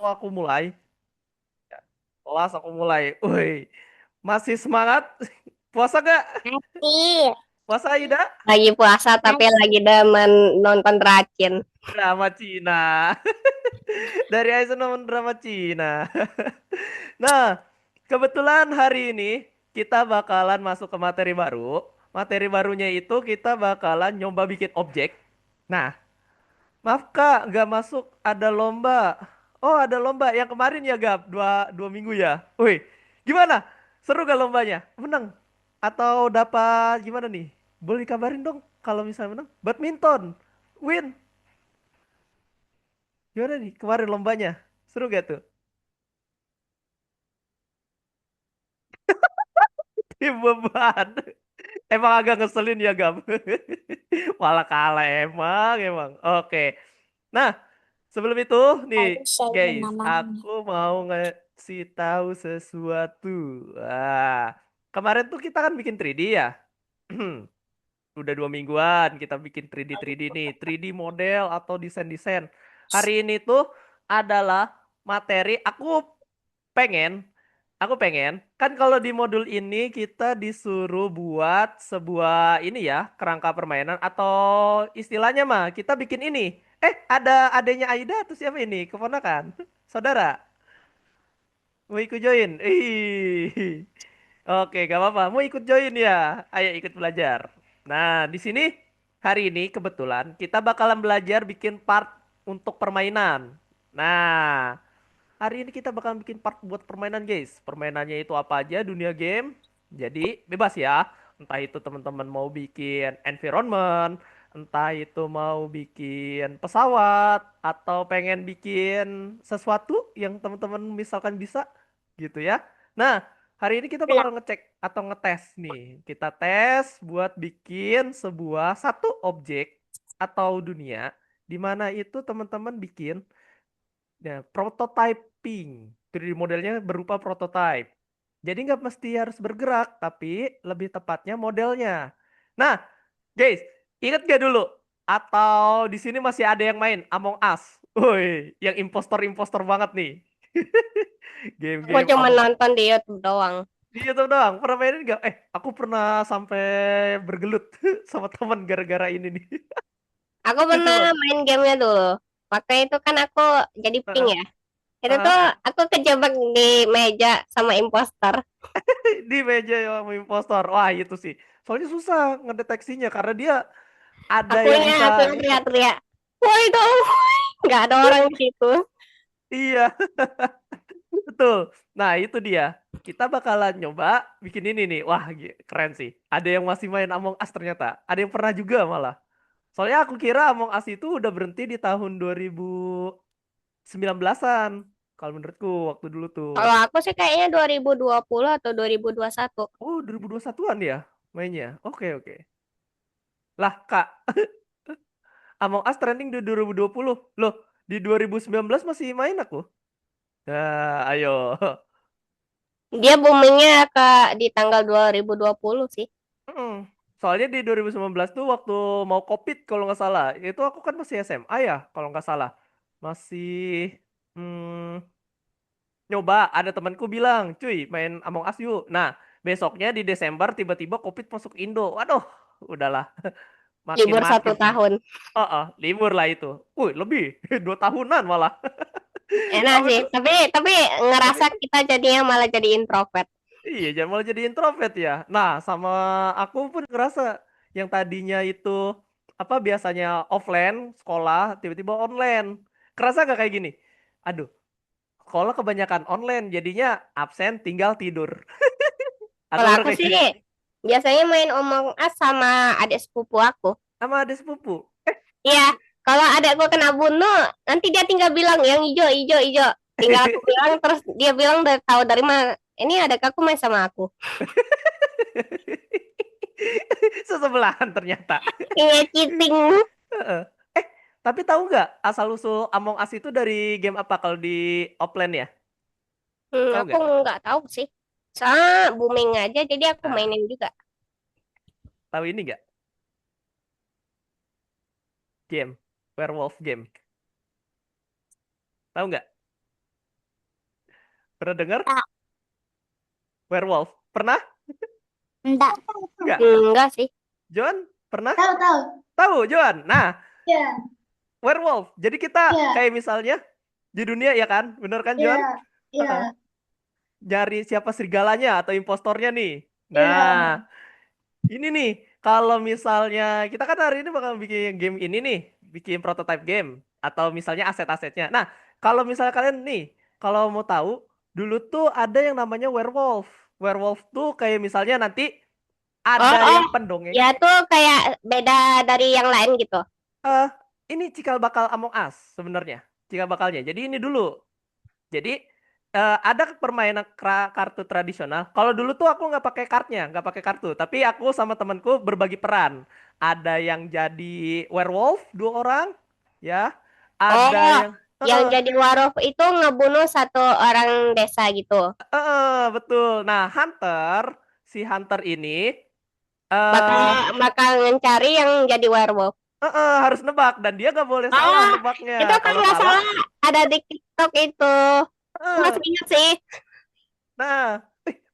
aku mulai. Kelas aku mulai. Woi, masih semangat? Puasa gak? Masih Puasa Aida? lagi puasa tapi lagi demen nonton Racin. Drama Cina. Dari Aizen nonton drama Cina. Nah, kebetulan hari ini kita bakalan masuk ke materi baru. Materi barunya itu kita bakalan nyoba bikin objek. Nah, maaf Kak, nggak masuk. Ada lomba. Oh, ada lomba yang kemarin ya, Gap? Dua minggu ya? Wih, gimana? Seru gak lombanya? Menang? Atau dapat gimana nih? Boleh kabarin dong kalau misalnya menang. Badminton. Win. Gimana nih kemarin lombanya? Seru gak tuh? Tim beban. Emang agak ngeselin ya, Gap? Malah kalah emang. Oke. Nah, sebelum itu nih, Aku share guys, namanya. aku mau ngasih tahu sesuatu. Wah, kemarin tuh kita kan bikin 3D ya. Udah 2 mingguan kita bikin 3D nih, 3D model atau desain-desain. Hari ini tuh adalah materi pengen, aku pengen, kan kalau di modul ini kita disuruh buat sebuah ini ya, kerangka permainan atau istilahnya mah kita bikin ini. Ada adanya Aida atau siapa ini? Keponakan? Saudara? Mau ikut join? Ih. Oke, gak apa-apa. Mau ikut join ya? Ayo ikut belajar. Nah, di sini hari ini kebetulan kita bakalan belajar bikin part untuk permainan. Nah, hari ini kita bakalan bikin part buat permainan, guys. Permainannya itu apa aja, dunia game. Jadi, bebas ya. Entah itu teman-teman mau bikin environment, entah itu mau bikin pesawat, atau pengen bikin sesuatu yang teman-teman misalkan bisa, gitu ya. Nah, hari ini kita bakal ngecek atau ngetes nih. Kita tes buat bikin sebuah satu objek atau dunia di mana itu teman-teman bikin ya, prototyping. 3D modelnya berupa prototype. Jadi nggak mesti harus bergerak, tapi lebih tepatnya modelnya. Nah, guys, ingat gak dulu? Atau di sini masih ada yang main Among Us? Woi, yang impostor-impostor banget nih. Aku Game-game cuma Among Us. nonton di YouTube doang. Di YouTube doang. Pernah mainin nggak? Aku pernah sampai bergelut sama teman gara-gara ini nih. Aku Lucu pernah banget. main gamenya dulu. Waktu itu kan aku jadi pink Heeh, ya. Itu heeh. tuh aku kejebak di meja sama imposter. Di meja yang impostor. Wah, itu sih. Soalnya susah ngedeteksinya karena dia ada yang bisa Aku yang ngikut. teriak-teriak. Wah itu nggak ada orang di situ. Iya, betul. Nah, itu dia. Kita bakalan nyoba bikin ini nih. Wah, keren sih. Ada yang masih main Among Us ternyata. Ada yang pernah juga malah. Soalnya aku kira Among Us itu udah berhenti di tahun 2019-an. Kalau menurutku waktu dulu tuh. Kalau aku sih kayaknya 2020 atau 2021. Oh, 2021-an ya mainnya. Oke, oke. Lah, Kak, Among Us trending di 2020. Loh, di 2019 masih main aku. Nah, ayo. Dia boomingnya ke di tanggal 2020 sih. Mm. Soalnya di 2019 tuh waktu mau COVID kalau nggak salah. Itu aku kan masih SMA ya kalau nggak salah. Masih hmm, nyoba. Ada temanku bilang, cuy main Among Us yuk. Nah, besoknya di Desember tiba-tiba COVID masuk Indo. Waduh, udahlah. Makin Libur mati satu tuh. tahun. Libur lah itu. Lebih 2 tahunan malah. Enak Apa sih. tuh? Tapi Tapi ngerasa kita jadinya malah jadi introvert. iya, jangan malah jadi introvert ya. Nah, sama aku pun ngerasa yang tadinya itu apa biasanya offline sekolah tiba-tiba online. Kerasa gak kayak gini? Aduh, sekolah kebanyakan online jadinya absen tinggal tidur. Atau Kalau pernah aku kayak sih gitu? biasanya main Among Us sama adik sepupu aku. Sama ada sepupu. Iya, kalau adikku kena bunuh, nanti dia tinggal bilang yang hijau, hijau, hijau. Tinggal aku bilang, terus dia bilang udah tahu dari mana. Ini adik aku main sama aku. Sesebelahan ternyata. Iya, cheating. Heeh. Eh, tapi tahu nggak asal usul Among Us itu dari game apa kalau di offline ya? Tahu Aku nggak? nggak tahu sih. Soalnya booming aja, jadi aku Nah, mainin juga. tahu ini nggak? Game Werewolf game. Tahu nggak? Pernah dengar? Tak, Werewolf. Pernah? Enggak. Enggak? enggak sih. Joan? Pernah? Tahu tahu. Tahu, Joan? Nah, Ya, werewolf. Jadi kita ya, kayak misalnya di dunia ya kan? Bener kan, Joan? ya, ya, Nyari siapa serigalanya atau impostornya nih. ya. Nah, ini nih, kalau misalnya kita kan hari ini bakal bikin game ini nih, bikin prototype game atau misalnya aset-asetnya. Nah, kalau misalnya kalian nih, kalau mau tahu, dulu tuh ada yang namanya werewolf. Werewolf tuh kayak misalnya nanti Oh, ada oh, yang pendongeng. ya tuh kayak beda dari yang lain gitu. Eh, ini cikal bakal Among Us sebenarnya. Cikal bakalnya. Jadi ini dulu. Jadi ada permainan kartu tradisional. Kalau dulu tuh aku nggak pakai kartnya, nggak pakai kartu. Tapi aku sama temanku berbagi peran. Ada yang jadi werewolf 2 orang, ya. Ada Oh, yang, yang jadi werewolf itu ngebunuh satu orang desa gitu. betul. Nah, hunter, si hunter ini, Bakal eh bakal mencari yang jadi werewolf. harus nebak dan dia nggak boleh salah Oh, nebaknya. itu kan Kalau nggak salah, salah ada di TikTok itu. Aku eh, masih ingat sih. nah,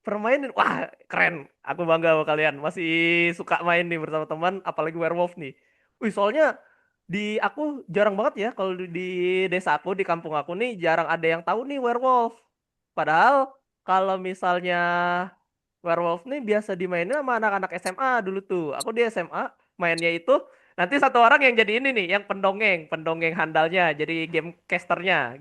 permainan, wah keren. Aku bangga sama kalian. Masih suka main nih bersama teman, apalagi werewolf nih. Wih, soalnya di aku jarang banget ya kalau di desa aku, di kampung aku nih jarang ada yang tahu nih werewolf. Padahal kalau misalnya werewolf nih biasa dimainin sama anak-anak SMA dulu tuh. Aku di SMA mainnya itu nanti satu orang yang jadi ini nih, yang pendongeng, pendongeng handalnya, jadi game casternya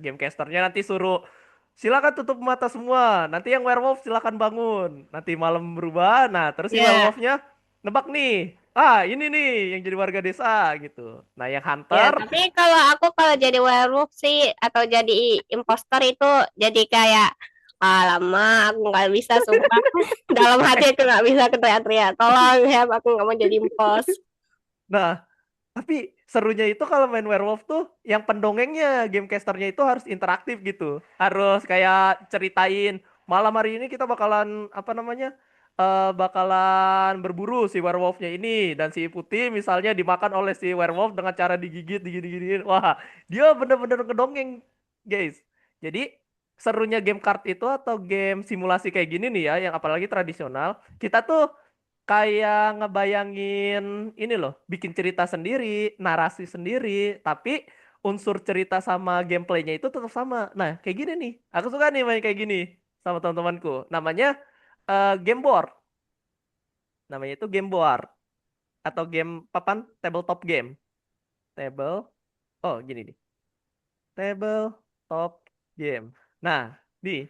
nanti suruh silakan tutup mata semua. Nanti yang werewolf silakan bangun. Nanti malam berubah. Nah, terus si Ya, werewolfnya nebak nih. Ah, ini nih yang jadi warga desa gitu. Nah, yang ya. hunter, Tapi kalau aku kalau jadi werewolf sih atau jadi imposter itu jadi kayak lama aku nggak bisa sumpah. Dalam hati aku nggak bisa teriak-teriak. Tolong ya, aku nggak mau jadi impos. nah, tapi serunya itu kalau main werewolf tuh yang pendongengnya, game casternya itu harus interaktif gitu. Harus kayak ceritain malam hari ini kita bakalan apa namanya? Bakalan berburu si werewolfnya ini dan si putih misalnya dimakan oleh si werewolf dengan cara digigit digigit. Wah, dia bener-bener ngedongeng, guys. Jadi serunya game card itu atau game simulasi kayak gini nih ya, yang apalagi tradisional, kita tuh kayak ngebayangin ini loh, bikin cerita sendiri, narasi sendiri, tapi unsur cerita sama gameplaynya itu tetap sama. Nah, kayak gini nih. Aku suka nih main kayak gini sama teman-temanku. Namanya game board. Namanya itu game board atau game papan tabletop game. Table. Oh, gini nih. Tabletop game. Nah, nih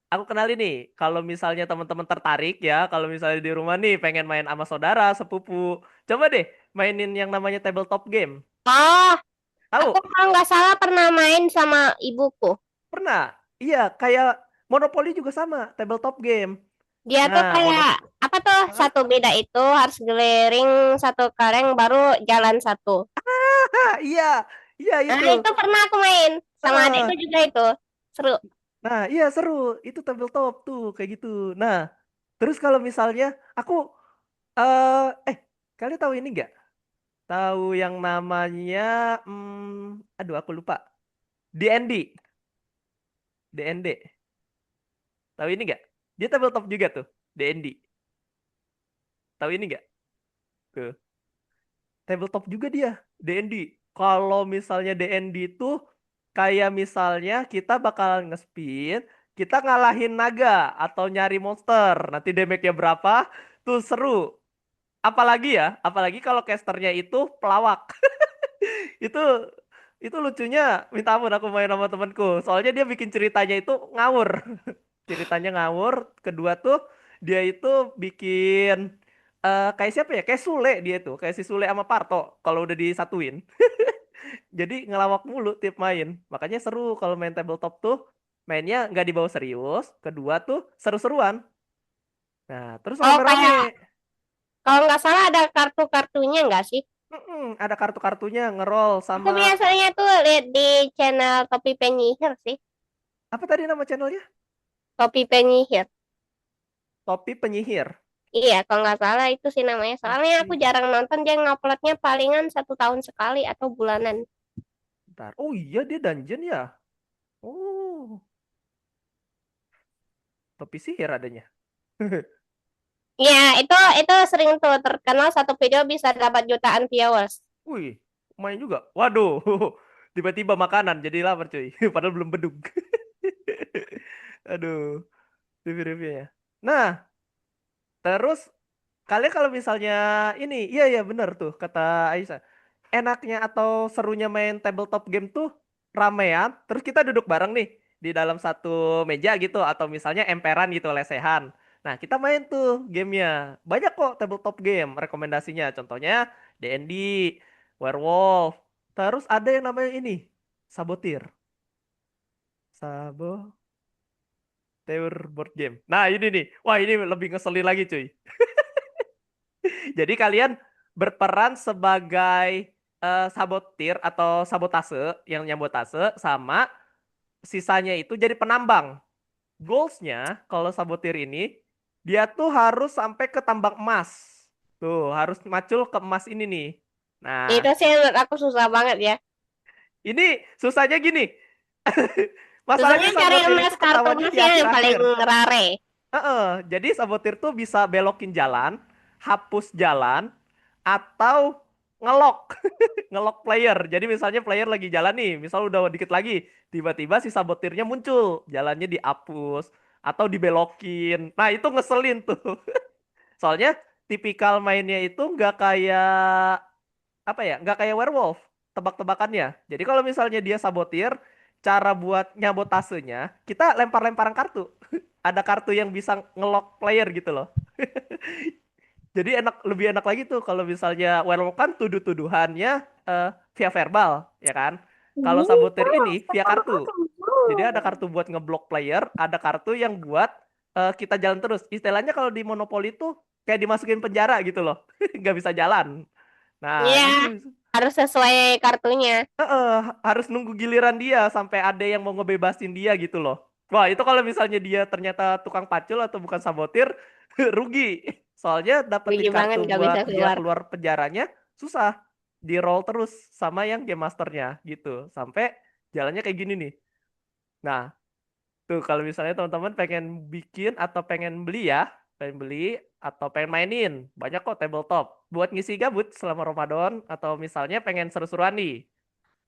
aku kenalin nih, kalau misalnya teman-teman tertarik ya, kalau misalnya di rumah nih pengen main sama saudara, sepupu, coba deh mainin yang namanya tabletop game. Oh, aku Tahu? kalau nggak salah pernah main sama ibuku. Pernah? Iya, kayak Monopoly juga sama, tabletop game. Dia tuh Nah, kayak apa tuh Hah? satu beda itu harus keliling satu kareng baru jalan satu. Iya, iya Nah, itu. itu pernah aku main sama adikku Heeh. juga itu. Seru. Nah, iya seru. Itu tabletop tuh kayak gitu. Nah, terus kalau misalnya aku eh eh kalian tahu ini nggak? Tahu yang namanya aduh aku lupa. DND. DND. Tahu ini nggak? Dia tabletop juga tuh. DND. Tahu ini nggak? Tuh. Tabletop juga dia. DND. Kalau misalnya DND itu kayak misalnya kita bakalan nge-spin, kita ngalahin naga atau nyari monster. Nanti damage-nya berapa? Tuh seru. Apalagi ya, apalagi kalau casternya itu pelawak. Itu itu lucunya minta ampun aku main sama temanku. Soalnya dia bikin ceritanya itu ngawur. Ceritanya ngawur. Kedua tuh dia itu bikin kayak siapa ya? Kayak Sule dia tuh, kayak si Sule sama Parto kalau udah disatuin. Jadi ngelawak mulu tiap main. Makanya seru kalau main tabletop tuh mainnya nggak dibawa serius. Kedua tuh seru-seruan. Nah, terus Oh, rame-rame. kayak kalau nggak salah ada kartu-kartunya nggak sih? Ada kartu-kartunya ngerol Aku sama biasanya tuh lihat di channel Topi Penyihir sih. apa tadi nama channelnya? Topi Penyihir. Topi Penyihir. Iya, kalau nggak salah itu sih namanya. Soalnya aku Topi. jarang nonton, dia nguploadnya palingan 1 tahun sekali atau bulanan. Bentar. Oh iya dia dungeon ya. Oh. Topi sihir adanya. Ya, itu sering tuh terkenal satu video bisa dapat jutaan viewers. Wih, main juga. Waduh, tiba-tiba makanan jadi lapar cuy. Padahal belum bedug. Aduh, review-reviewnya. Nah, terus kalian kalau misalnya ini, iya iya bener tuh kata Aisyah. Enaknya atau serunya main tabletop game tuh ramean, terus kita duduk bareng nih di dalam satu meja gitu atau misalnya emperan gitu lesehan. Nah, kita main tuh gamenya. Banyak kok tabletop game rekomendasinya. Contohnya D&D, Werewolf. Terus ada yang namanya ini, Sabotir. Saboteur board game. Nah, ini nih. Wah, ini lebih ngeselin lagi cuy. Jadi kalian berperan sebagai sabotir atau sabotase yang nyabotase sama sisanya itu jadi penambang. Goalsnya kalau sabotir ini dia tuh harus sampai ke tambang emas. Tuh harus macul ke emas ini nih. Nah, Itu sih menurut aku susah banget ya. ini susahnya gini. Susahnya Masalahnya cari sabotir emas itu kartu ketahuannya di emasnya yang paling akhir-akhir. rare. Jadi sabotir tuh bisa belokin jalan, hapus jalan, atau ngelok, ngelok player. Jadi misalnya player lagi jalan nih, misal udah dikit lagi, tiba-tiba si sabotirnya muncul, jalannya dihapus atau dibelokin. Nah itu ngeselin tuh. Soalnya tipikal mainnya itu nggak kayak apa ya, nggak kayak werewolf, tebak-tebakannya. Jadi kalau misalnya dia sabotir, cara buat nyabotasenya, kita lempar-lemparan kartu. Ada kartu yang bisa ngelok player gitu loh. Jadi lebih enak lagi tuh kalau misalnya werewolf kan tuduh-tuduhannya via verbal, ya kan? Kalau saboteur ini via kartu. Jadi ada kartu buat ngeblok player, ada kartu yang buat kita jalan terus. Istilahnya kalau di Monopoly tuh kayak dimasukin penjara gitu loh, nggak bisa jalan. Nah Iya, itu harus sesuai kartunya. harus nunggu giliran dia sampai ada yang mau ngebebasin dia gitu loh. Wah, itu kalau misalnya dia ternyata tukang pacul atau bukan sabotir, rugi. Soalnya Rugi dapetin banget kartu gak bisa buat dia keluar. keluar penjaranya susah. Di roll terus sama yang game masternya gitu. Sampai jalannya kayak gini nih. Nah, tuh kalau misalnya teman-teman pengen bikin atau pengen beli atau pengen mainin, banyak kok tabletop. Buat ngisi gabut selama Ramadan atau misalnya pengen seru-seruan nih.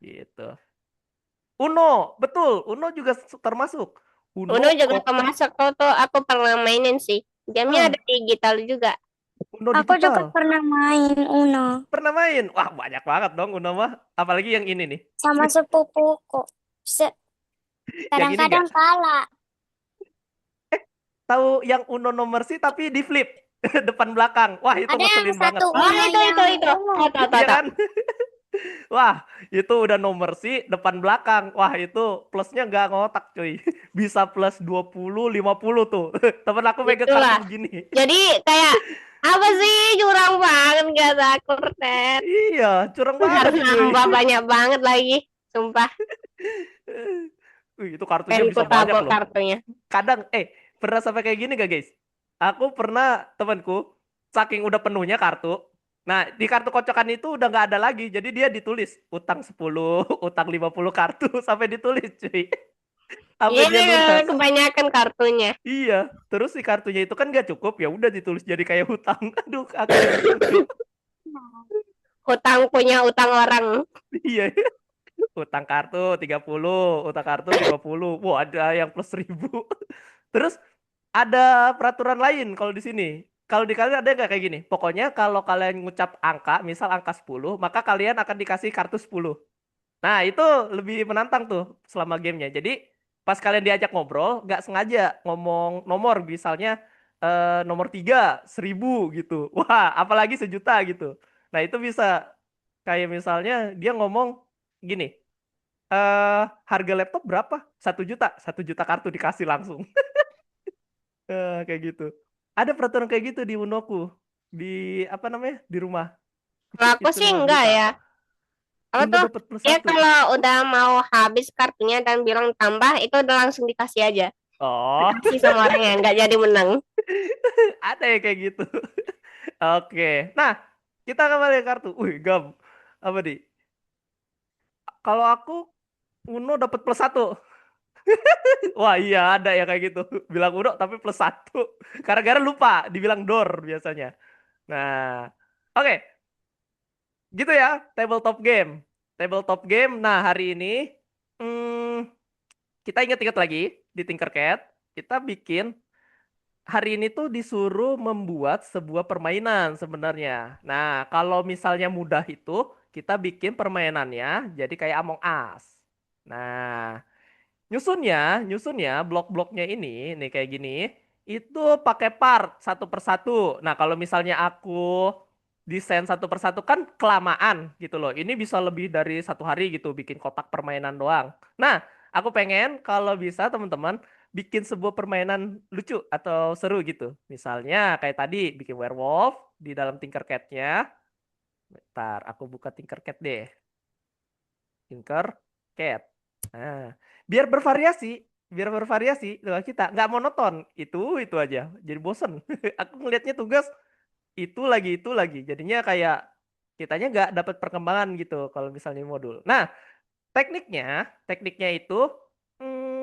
Gitu. Uno, betul. Uno juga termasuk. Uno Uno, juga kotak, termasuk tuh aku pernah mainin sih. Gamenya ah, ada digital juga. Uno Aku juga digital. pernah main Uno Pernah main? Wah, banyak banget dong Uno mah. Apalagi yang ini nih. sama sepupuku. Yang ini enggak? Kadang-kadang kalah. Tahu yang Uno nomor sih tapi di flip depan belakang. Wah, itu Ada yang ngeselin banget. satu Oh, Uno itu, yang itu. ungu. Tahu, tahu, tahu, Iya tahu. kan? Wah, itu udah nomor sih depan belakang. Wah, itu plusnya nggak ngotak, cuy. Bisa plus 20, 50 tuh. Temen aku megang kartu Itulah. begini. Jadi kayak apa sih curang banget gak sakur Ted. Iya, curang banget, Harus cuy. nambah banyak banget lagi. Sumpah. Wih, itu kartunya Pengen ku bisa banyak tabok loh. kartunya. Kadang, pernah sampai kayak gini gak guys? Aku pernah temanku, saking udah penuhnya kartu. Nah, di kartu kocokan itu udah nggak ada lagi. Jadi dia ditulis utang 10, utang 50 kartu sampai ditulis cuy. Sampai Ini dia lunas. kebanyakan kartunya. Iya, terus si kartunya itu kan nggak cukup, ya udah ditulis jadi kayak hutang. Aduh, aku lucu. Hutang punya utang orang. Iya, utang kartu 30, utang kartu 50. Wah, ada yang plus 1000. Terus ada peraturan lain kalau di sini. Kalau di kalian ada nggak kayak gini? Pokoknya kalau kalian ngucap angka, misal angka 10, maka kalian akan dikasih kartu 10. Nah, itu lebih menantang tuh selama gamenya. Jadi, pas kalian diajak ngobrol, nggak sengaja ngomong nomor, misalnya nomor 3, 1000 gitu. Wah, apalagi sejuta gitu. Nah, itu bisa kayak misalnya dia ngomong gini, harga laptop berapa? 1 juta. 1 juta kartu dikasih langsung. Kayak gitu. Ada peraturan kayak gitu di Unoku. Di apa namanya? Di rumah. Kalau aku Itu sih luar enggak biasa. ya. Apa Uno tuh? dapat plus Ya satu. kalau udah mau habis kartunya dan bilang tambah, itu udah langsung dikasih aja. Oh, Dikasih sama orangnya, nggak jadi menang. ada ya kayak gitu. Oke. Nah, kita kembali ke kartu. Wih, gam. Apa nih? Kalau aku Uno dapat plus satu. Wah iya ada ya kayak gitu. Bilang uno tapi plus satu. Gara-gara lupa dibilang door biasanya. Nah, oke, gitu ya tabletop game. Tabletop game. Nah hari ini hmm, kita ingat-ingat lagi di Tinkercad kita bikin hari ini tuh disuruh membuat sebuah permainan sebenarnya. Nah kalau misalnya mudah itu kita bikin permainannya jadi kayak Among Us. Nah nyusunnya blok-bloknya ini kayak gini, itu pakai part satu persatu. Nah, kalau misalnya aku desain satu persatu kan kelamaan gitu loh. Ini bisa lebih dari 1 hari gitu bikin kotak permainan doang. Nah, aku pengen kalau bisa teman-teman bikin sebuah permainan lucu atau seru gitu. Misalnya kayak tadi bikin werewolf di dalam Tinkercad-nya. Bentar, aku buka Tinkercad deh. Tinkercad. Nah, biar bervariasi dengan kita nggak monoton itu aja jadi bosen. Aku ngelihatnya tugas itu lagi jadinya kayak kitanya nggak dapat perkembangan gitu kalau misalnya modul. Nah tekniknya itu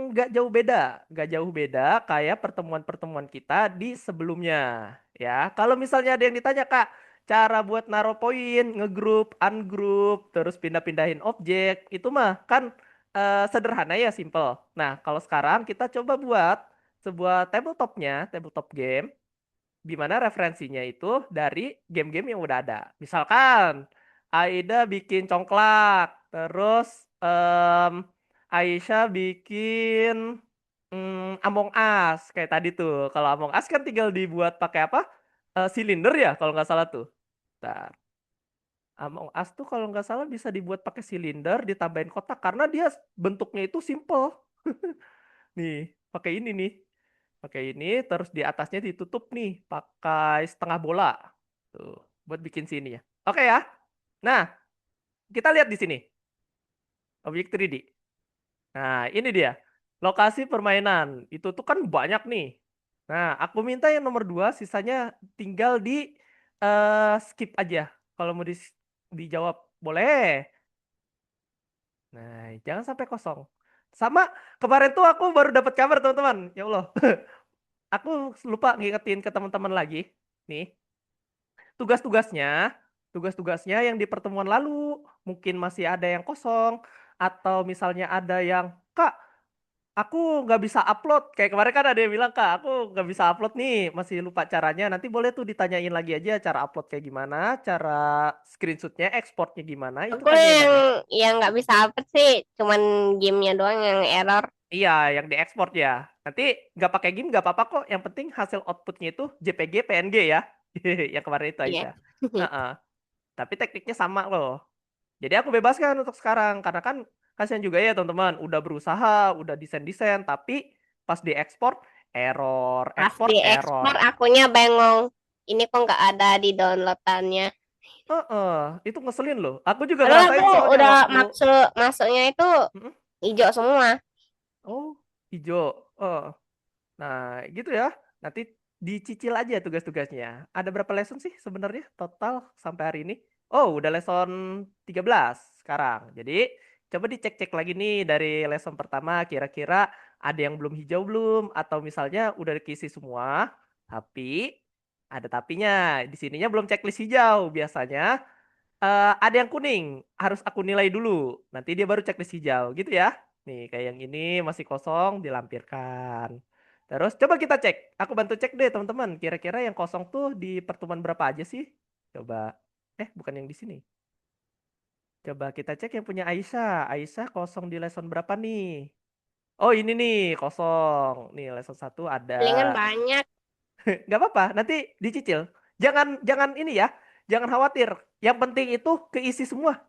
nggak jauh beda kayak pertemuan-pertemuan kita di sebelumnya ya. Kalau misalnya ada yang ditanya Kak, cara buat naro poin, ngegroup, ungroup, terus pindah-pindahin objek, itu mah kan sederhana ya, simple. Nah, kalau sekarang kita coba buat sebuah tabletop game di mana referensinya itu dari game-game yang udah ada. Misalkan Aida bikin congklak, terus Aisyah bikin Among Us kayak tadi tuh. Kalau Among Us kan tinggal dibuat pakai apa? Silinder ya kalau nggak salah tuh. Bentar. Among Us tuh kalau nggak salah bisa dibuat pakai silinder ditambahin kotak karena dia bentuknya itu simple. Nih, pakai ini nih. Pakai ini terus di atasnya ditutup nih pakai setengah bola. Tuh, buat bikin sini ya. Oke ya. Nah, kita lihat di sini. Objek 3D. Nah, ini dia. Lokasi permainan. Itu tuh kan banyak nih. Nah, aku minta yang nomor 2, sisanya tinggal di skip aja. Kalau mau dijawab boleh. Nah, jangan sampai kosong. Sama kemarin tuh aku baru dapat kabar teman-teman. Ya Allah, aku lupa ngingetin ke teman-teman lagi. Nih, tugas-tugasnya, tugas-tugasnya yang di pertemuan lalu mungkin masih ada yang kosong atau misalnya ada yang Kak, aku nggak bisa upload. Kayak kemarin kan ada yang bilang Kak, aku nggak bisa upload nih, masih lupa caranya. Nanti boleh tuh ditanyain lagi aja cara upload kayak gimana, cara screenshotnya, exportnya gimana, itu Aku tanyain aja. yang nggak bisa apa sih, cuman gamenya doang yang error. Iya, yang diekspor ya. Nanti nggak pakai GIMP nggak apa-apa kok. Yang penting hasil outputnya itu JPG, PNG ya. Yang kemarin itu Iya. Aisyah. Heeh. Tapi tekniknya sama loh. Jadi aku bebaskan untuk sekarang karena kan kasihan juga ya teman-teman. Udah berusaha, udah desain-desain, tapi pas diekspor error, Pas ekspor error. diekspor akunya bengong. Ini kok nggak ada di downloadannya. Heeh, itu ngeselin loh. Aku juga Padahal aku ngerasain soalnya udah waktu. masuknya itu Mm-mm. hijau semua. Oh, hijau. Oh. Nah, gitu ya. Nanti dicicil aja tugas-tugasnya. Ada berapa lesson sih sebenarnya total sampai hari ini? Oh, udah lesson 13 sekarang. Jadi, coba dicek-cek lagi nih dari lesson pertama kira-kira ada yang belum hijau belum atau misalnya udah diisi semua, tapi ada tapinya. Di sininya belum checklist hijau. Biasanya ada yang kuning, harus aku nilai dulu. Nanti dia baru checklist hijau gitu ya. Nih, kayak yang ini masih kosong dilampirkan. Terus coba kita cek. Aku bantu cek deh teman-teman. Kira-kira yang kosong tuh di pertemuan berapa aja sih? Coba. Bukan yang di sini. Coba kita cek yang punya Aisyah. Aisyah kosong di lesson berapa nih? Oh ini nih kosong. Nih lesson 1 ada. Palingan banyak. Nggak apa-apa. Nanti dicicil. Jangan jangan ini ya. Jangan khawatir. Yang penting itu keisi semua.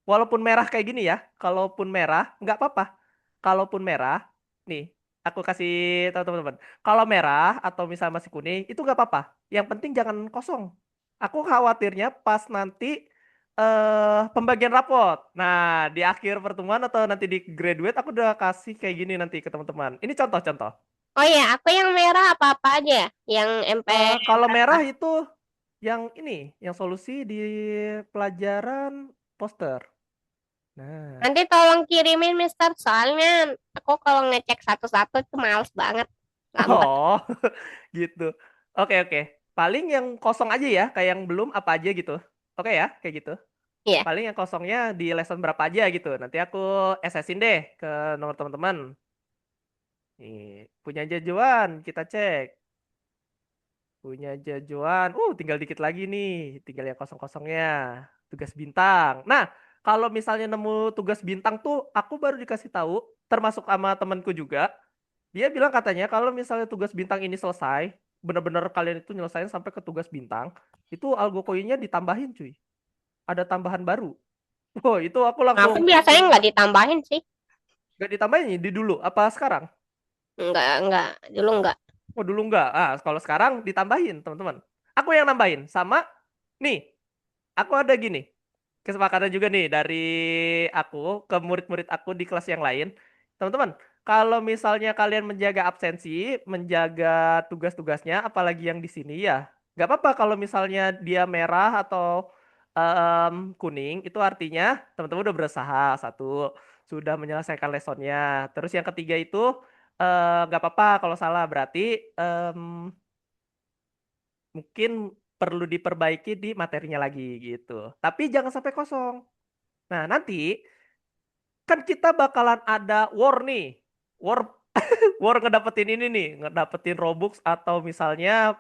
Walaupun merah kayak gini ya. Kalaupun merah nggak apa-apa. Kalaupun merah. Nih. Aku kasih tahu teman-teman. Kalau merah atau misalnya masih kuning itu nggak apa-apa. Yang penting jangan kosong. Aku khawatirnya pas nanti pembagian rapot. Nah, di akhir pertemuan atau nanti di graduate aku udah kasih kayak gini nanti ke teman-teman. Ini contoh-contoh. Oh ya, aku yang merah apa-apa aja ya? Yang MP Kalau berapa? merah itu yang ini, yang solusi di pelajaran poster. Nah, Nanti tolong kirimin Mister, soalnya aku kalau ngecek satu-satu tuh males banget. Lambat. oh, gitu. Oke, oke. Paling yang kosong aja ya, kayak yang belum apa aja gitu. Oke ya, kayak gitu. Iya. Paling yang kosongnya di lesson berapa aja gitu. Nanti aku SS-in deh ke nomor teman-teman. Nih, punya jajuan, kita cek. Punya jajuan. Tinggal dikit lagi nih. Tinggal yang kosong-kosongnya. Tugas bintang. Nah, kalau misalnya nemu tugas bintang tuh, aku baru dikasih tahu, termasuk sama temanku juga. Dia bilang katanya kalau misalnya tugas bintang ini selesai, benar-benar kalian itu nyelesain sampai ke tugas bintang, itu algo koinnya ditambahin cuy. Ada tambahan baru. Oh, itu aku Nah, aku langsung biasanya nggak ditambahin sih. gak ditambahin di dulu. Apa sekarang? Nggak. Dulu nggak. Oh, dulu enggak. Kalau sekarang ditambahin, teman-teman. Aku yang nambahin. Sama, nih, aku ada gini. Kesepakatan juga nih dari aku ke murid-murid aku di kelas yang lain. Teman-teman, kalau misalnya kalian menjaga absensi, menjaga tugas-tugasnya, apalagi yang di sini ya, nggak apa-apa kalau misalnya dia merah atau kuning, itu artinya teman-teman udah berusaha, satu, sudah menyelesaikan lesonnya. Terus yang ketiga itu nggak apa-apa kalau salah, berarti mungkin perlu diperbaiki di materinya lagi gitu. Tapi jangan sampai kosong. Nah, nanti kan kita bakalan ada war nih. War war ngedapetin ini nih, ngedapetin Robux atau misalnya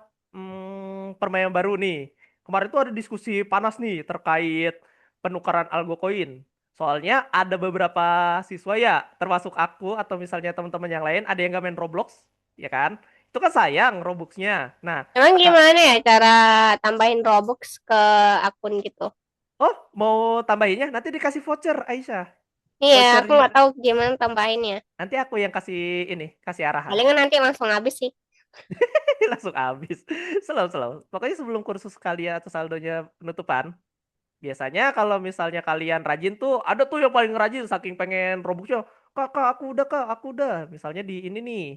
permainan baru nih. Kemarin tuh ada diskusi panas nih terkait penukaran algo koin. Soalnya ada beberapa siswa ya, termasuk aku atau misalnya teman-teman yang lain, ada yang gak main Roblox, ya kan? Itu kan sayang Robuxnya. Nah, Emang Kak, gimana ya cara tambahin Robux ke akun gitu? oh mau tambahinnya nanti dikasih voucher Aisyah. Iya, Voucher aku nggak tahu gimana tambahinnya. nanti aku yang kasih ini, kasih arahan. Palingan nanti langsung habis sih. Langsung habis. Selalu selalu. Pokoknya sebelum kursus kalian atau saldonya penutupan, biasanya kalau misalnya kalian rajin tuh, ada tuh yang paling rajin saking pengen Robuxnya. Kak, aku udah. Misalnya di ini nih,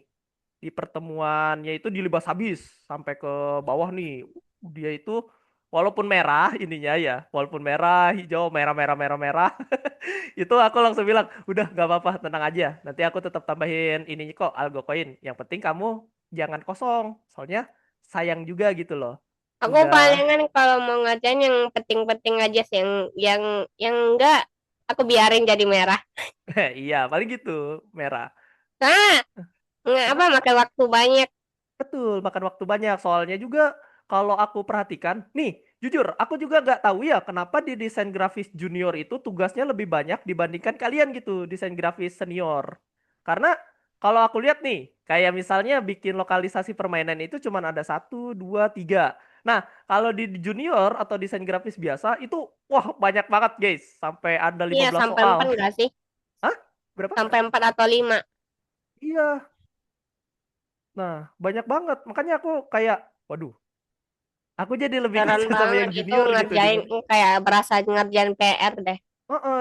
di pertemuannya itu dilibas habis sampai ke bawah nih. Dia itu walaupun merah ininya ya, walaupun merah, hijau, merah, merah, merah, merah, itu aku langsung bilang, udah gak apa-apa, tenang aja. Nanti aku tetap tambahin ininya kok, algo koin. Yang penting kamu jangan kosong, soalnya sayang juga gitu loh. Aku Udah, palingan kalau mau ngerjain yang penting-penting aja sih, yang enggak aku biarin jadi merah. iya, paling gitu, merah. Nah, nggak apa Kenapa? makan waktu banyak. Betul, makan waktu banyak. Soalnya juga kalau aku perhatikan, nih, jujur, aku juga nggak tahu ya kenapa di desain grafis junior itu tugasnya lebih banyak dibandingkan kalian gitu, desain grafis senior. Karena kalau aku lihat nih, kayak misalnya bikin lokalisasi permainan itu cuma ada satu, dua, tiga. Nah, kalau di junior atau desain grafis biasa itu, wah banyak banget guys, sampai ada Iya, 15 sampai soal. 4 nggak sih? Hah? Berapa? Sampai 4 atau 5. Iya. Nah, banyak banget. Makanya aku kayak, waduh, aku jadi lebih Keren kasihan sama banget yang itu junior gitu ngerjain, kayak berasa ngerjain PR deh.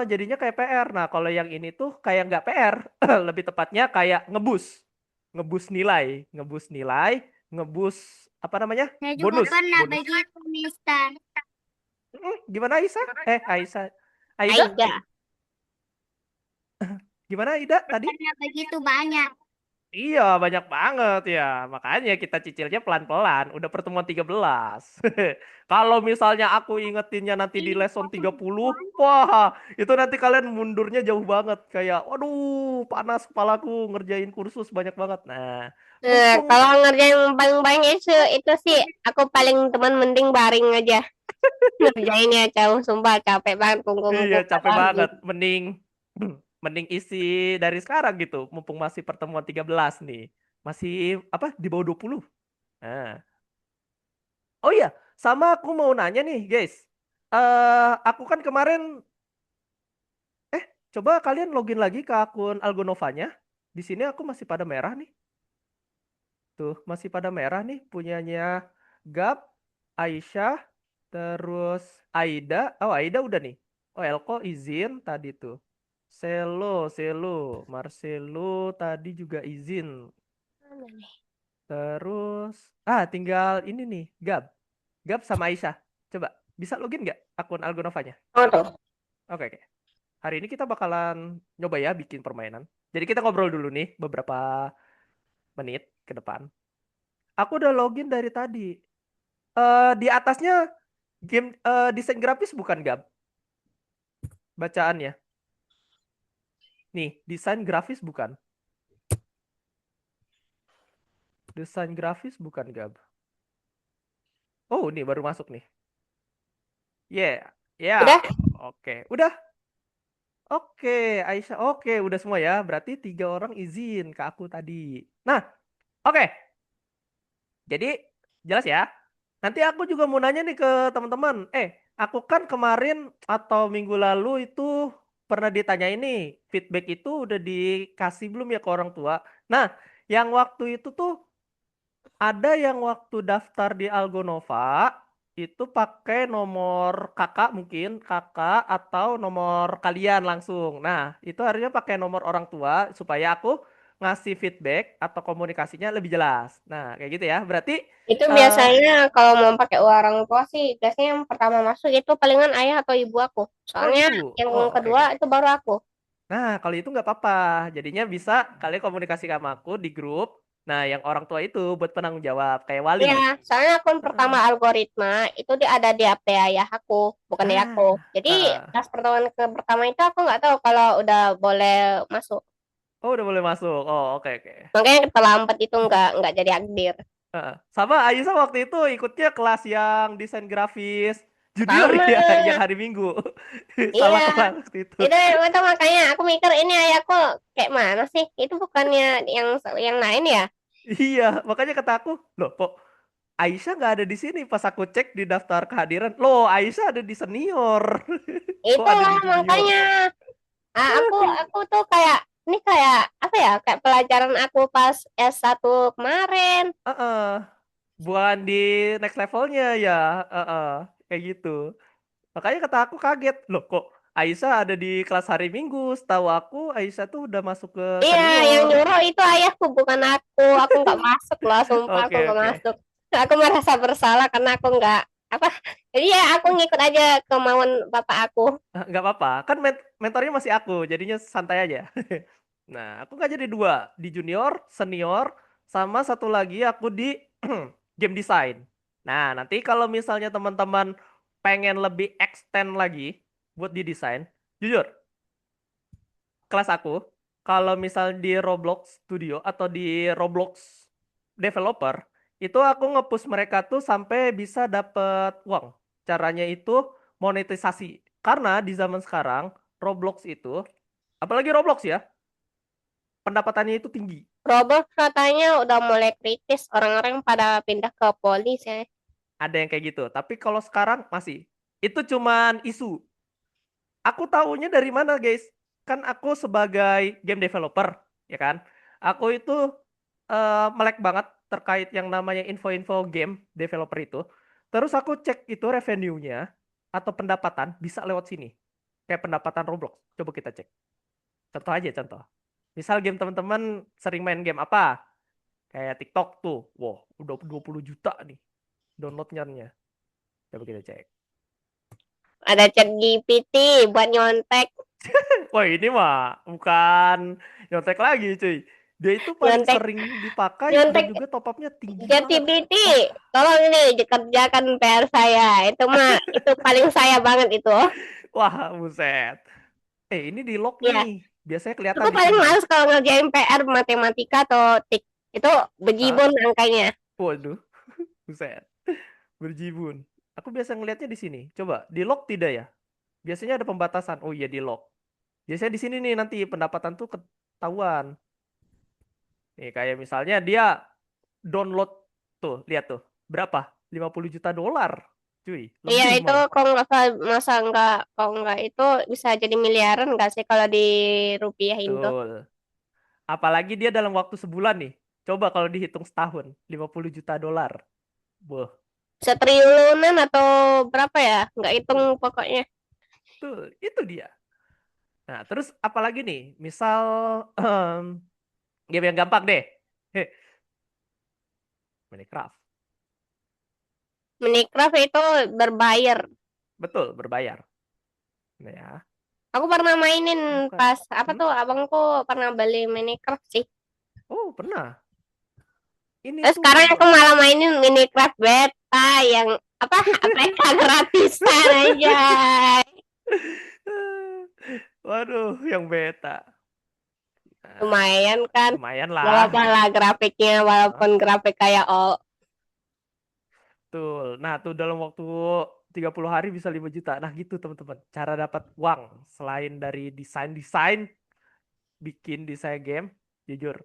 Jadinya kayak PR. Nah, kalau yang ini tuh kayak nggak PR, lebih tepatnya kayak ngebus, ngebus nilai, ngebus nilai, ngebus apa namanya? Saya juga Bonus, pernah bonus. begitu, Mister. Gimana Aisyah? Aisyah, Aida? Aida. Gimana Aida tadi? Pernah begitu banyak. Iya, banyak banget ya. Makanya kita cicilnya pelan-pelan. Udah pertemuan 13. Kalau misalnya aku ingetinnya nanti di lesson 30, wah, itu nanti kalian mundurnya jauh banget. Kayak, waduh, panas kepalaku ngerjain kursus banyak banget. Nah, Nah, mumpung, kalau ngerjain paling banyak itu sih aku paling teman mending baring aja. Ngerjainnya jauh sumpah capek banget iya kungkung capek banget banget. gitu. Mending, mending isi dari sekarang gitu. Mumpung masih pertemuan 13 nih. Masih, apa, di bawah 20. Nah. Oh iya, sama aku mau nanya nih, guys. Aku kan kemarin, coba kalian login lagi ke akun Algonovanya. Di sini aku masih pada merah nih. Tuh, masih pada merah nih punyanya Gap, Aisyah, terus Aida. Oh, Aida udah nih. Oh, Elko izin tadi tuh. Selo, Marcelo tadi juga izin. Terus, tinggal ini nih, Gap. Gap sama Aisyah. Coba, bisa login nggak akun Algonovanya? Oh tuh. Oke, oke. Hari ini kita bakalan nyoba ya bikin permainan. Jadi kita ngobrol dulu nih beberapa menit ke depan. Aku udah login dari tadi. Di atasnya game desain grafis bukan Gab? Bacaannya. Nih, desain grafis bukan? Desain grafis bukan Gab? Oh, nih baru masuk nih. Yeah, ya. Udah, Oke, udah. Oke, Aisyah. Oke, udah semua ya. Berarti 3 orang izin ke aku tadi. Nah, oke. Jadi jelas ya. Nanti aku juga mau nanya nih ke teman-teman. Aku kan kemarin atau minggu lalu itu pernah ditanya ini, feedback itu udah dikasih belum ya ke orang tua? Nah, yang waktu itu tuh ada yang waktu daftar di Algonova itu pakai nomor kakak mungkin, kakak atau nomor kalian langsung. Nah, itu harusnya pakai nomor orang tua supaya aku ngasih feedback atau komunikasinya lebih jelas. Nah, kayak gitu ya. Berarti itu eh biasanya kalau mau pakai orang tua sih, biasanya yang pertama masuk itu palingan ayah atau ibu aku. oh Soalnya ibu. yang Oh, oke kedua oke. itu baru aku. Nah, kalau itu nggak apa-apa. Jadinya bisa kalian komunikasi sama aku di grup. Nah, yang orang tua itu buat penanggung jawab kayak wali. Iya, soalnya akun Heeh. pertama algoritma itu dia ada di HP ayah aku, bukan di aku. Ah, Jadi heeh. pas pertemuan ke pertama itu aku nggak tahu kalau udah boleh masuk. Oh, udah boleh masuk. Oh, oke oke. Makanya terlambat itu nggak jadi akdir. Heeh. Sama Aisyah waktu itu ikutnya kelas yang desain grafis junior Sama, ya, yang hari Minggu. iya. Salah kelas waktu itu. Itu makanya aku mikir ini ayahku kayak mana sih? Itu bukannya yang lain ya? Iya, makanya kata aku, loh kok Aisyah nggak ada di sini. Pas aku cek di daftar kehadiran, loh Aisyah ada di senior. Kok ada Itulah di junior? makanya. Aku tuh kayak ini kayak apa ya? Kayak pelajaran aku pas S1 kemarin. Heeh. Bukan di next levelnya ya. Heeh. Kayak gitu. Makanya kata aku kaget, loh kok Aisyah ada di kelas hari Minggu. Setahu aku Aisyah tuh udah masuk ke Iya, yang senior. nyuruh itu ayahku bukan aku. Aku nggak masuk loh, sumpah aku Oke nggak oke. masuk. Aku merasa bersalah karena aku nggak apa. Jadi ya aku ngikut aja kemauan bapak aku. Nggak apa-apa, kan mentornya masih aku, jadinya santai aja. Nah, aku nggak jadi dua, di junior, senior, sama satu lagi aku di game design. Nah, nanti kalau misalnya teman-teman pengen lebih extend lagi buat di desain, jujur, kelas aku, kalau misal di Roblox Studio atau di Roblox Developer, itu aku nge-push mereka tuh sampai bisa dapet uang. Caranya itu monetisasi. Karena di zaman sekarang, Roblox itu, apalagi Roblox ya, pendapatannya itu tinggi. Robert katanya udah mulai kritis, orang-orang pada pindah ke polis ya. Ada yang kayak gitu. Tapi kalau sekarang masih. Itu cuman isu. Aku tahunya dari mana, guys? Kan aku sebagai game developer, ya kan? Aku itu melek banget terkait yang namanya info-info game developer itu. Terus aku cek itu revenue-nya atau pendapatan bisa lewat sini. Kayak pendapatan Roblox. Coba kita cek. Contoh aja, contoh. Misal game teman-teman sering main game apa? Kayak TikTok tuh. Wow, udah 20 juta nih downloadnya. Coba kita cek. Ada chat GPT buat nyontek, Wah ini mah bukan nyontek lagi cuy. Dia itu paling nyontek, sering dipakai dan nyontek juga top upnya tinggi chat banget. GPT. Wah, Tolong ini dikerjakan PR saya. Itu mah itu paling saya banget itu. wah buset. Ini di lock Ya, nih. Biasanya kelihatan aku di paling sini. males kalau ngerjain PR matematika atau tik. Itu Hah? bejibun angkanya. Waduh, buset. Berjibun. Aku biasa ngelihatnya di sini. Coba di lock tidak ya? Biasanya ada pembatasan. Oh iya di lock. Biasanya di sini nih nanti pendapatan tuh ketahuan. Nih kayak misalnya dia download tuh, lihat tuh. Berapa? 50 juta dolar. Cuy, Iya lebih itu malah. kalau nggak masa nggak kalau nggak itu bisa jadi miliaran nggak sih kalau di rupiahin tuh. Betul. Apalagi dia dalam waktu sebulan nih. Coba kalau dihitung setahun, 50 juta dolar. Wah, Setriliunan atau berapa ya? Nggak hitung pokoknya. betul. Itu dia. Nah, terus apalagi nih? Misal game yang gampang deh. Heh, Minecraft. Minecraft itu berbayar. Betul, berbayar. Nah, ya. Aku pernah mainin Bukan. pas apa Hmm? tuh abangku pernah beli Minecraft sih. Oh, pernah. Ini Terus tuh sekarang aku gimana? malah mainin Minecraft beta yang apa APK gratisan aja. Waduh, yang beta. Nah, Lumayan kan. lumayan Gak lah. apa-apa lah grafiknya Hah? walaupun grafik kayak all. Betul. Nah, tuh dalam waktu 30 hari bisa 5 juta. Nah, gitu teman-teman. Cara dapat uang selain dari desain-desain, bikin desain game, jujur.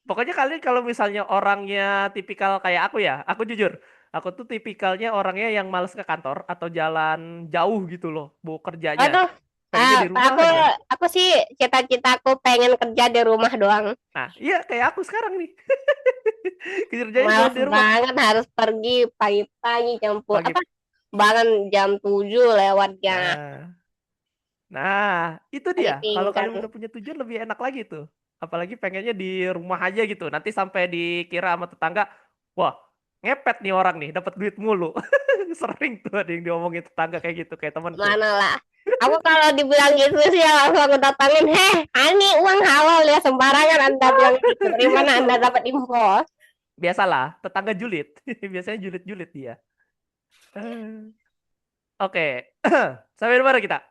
Pokoknya kalian kalau misalnya orangnya tipikal kayak aku ya, aku jujur, aku tuh tipikalnya orangnya yang males ke kantor atau jalan jauh gitu loh, mau kerjanya. Aduh, Pengennya di rumah aku aja. aku sih cita-citaku pengen kerja di rumah doang. Nah, iya kayak aku sekarang nih. Kerjanya cuma Malas di rumah. banget harus pergi pagi-pagi Pagi. apa bahkan jam 7 lewatnya Nah, nah, itu dia. Kalau meeting kan. kalian udah punya tujuan lebih enak lagi tuh. Apalagi pengennya di rumah aja gitu. Nanti sampai dikira sama tetangga, wah, ngepet nih orang nih, dapat duit mulu. Sering tuh ada yang diomongin tetangga kayak gitu, kayak temanku. Mana lah. Aku kalau dibilang gitu sih ya langsung aku datangin, ani uang halal ya sembarangan Anda bilang gitu. Dari Iya mana tuh. Anda dapat info? Biasalah, tetangga julid. Biasanya julid-julid dia. Eh, Oke, sampai di mana kita?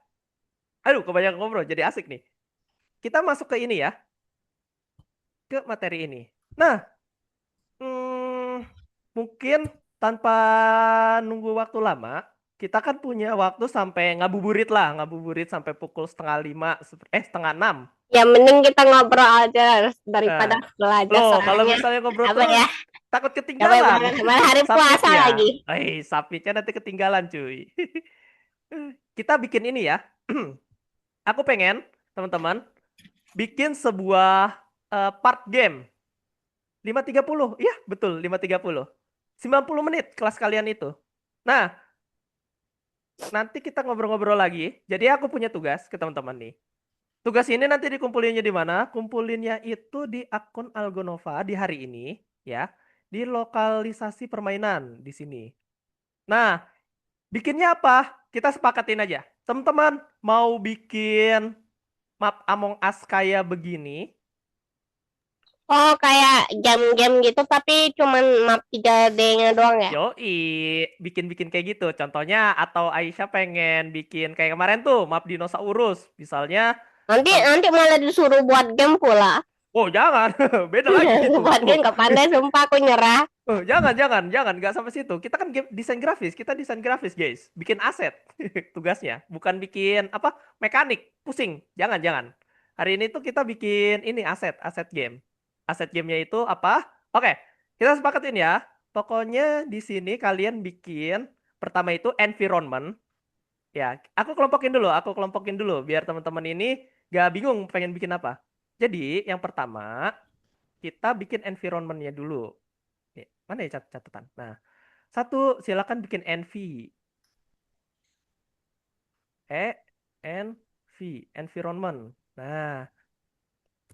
Aduh, kebanyakan ngobrol, jadi asik nih. Kita masuk ke ini ya, ke materi ini. Nah, hmm, mungkin tanpa nunggu waktu lama, kita kan punya waktu sampai ngabuburit lah, ngabuburit sampai pukul setengah lima, setengah enam. Ya mending kita ngobrol aja daripada Nah, belajar loh, kalau soalnya misalnya ngobrol apa terus, ya takut capek ketinggalan. banget kemarin hari puasa Submitnya. lagi. Submitnya nanti ketinggalan cuy. Kita bikin ini ya. Aku pengen, teman-teman, bikin sebuah part game 5:30. Iya, betul, 5:30. 90 menit kelas kalian itu. Nah, nanti kita ngobrol-ngobrol lagi. Jadi aku punya tugas ke teman-teman nih. Tugas ini nanti dikumpulinnya di mana? Kumpulinnya itu di akun Algonova di hari ini, ya. Di lokalisasi permainan di sini. Nah, bikinnya apa? Kita sepakatin aja. Teman-teman, mau bikin map Among Us kayak begini? Oh kayak jam-jam gitu tapi cuman map 3D-nya doang ya. Yoi, bikin-bikin kayak gitu. Contohnya, atau Aisyah pengen bikin kayak kemarin tuh, map dinosaurus. Misalnya, Nanti tem- nanti malah disuruh buat game pula. oh jangan, beda lagi itu. Buat game gak pandai sumpah aku nyerah. Jangan, jangan, nggak sampai situ. Kita kan desain grafis, kita desain grafis guys. Bikin aset tugasnya, bukan bikin apa mekanik, pusing. Jangan, jangan. Hari ini tuh kita bikin ini aset, aset game. Aset gamenya itu apa? Oke, kita sepakatin ya. Pokoknya di sini kalian bikin pertama itu environment. Ya, aku kelompokin dulu biar teman-teman ini gak bingung pengen bikin apa. Jadi yang pertama kita bikin environmentnya dulu. Mana ya catatan? Nah, satu, silakan bikin NV. ENV, environment. Nah,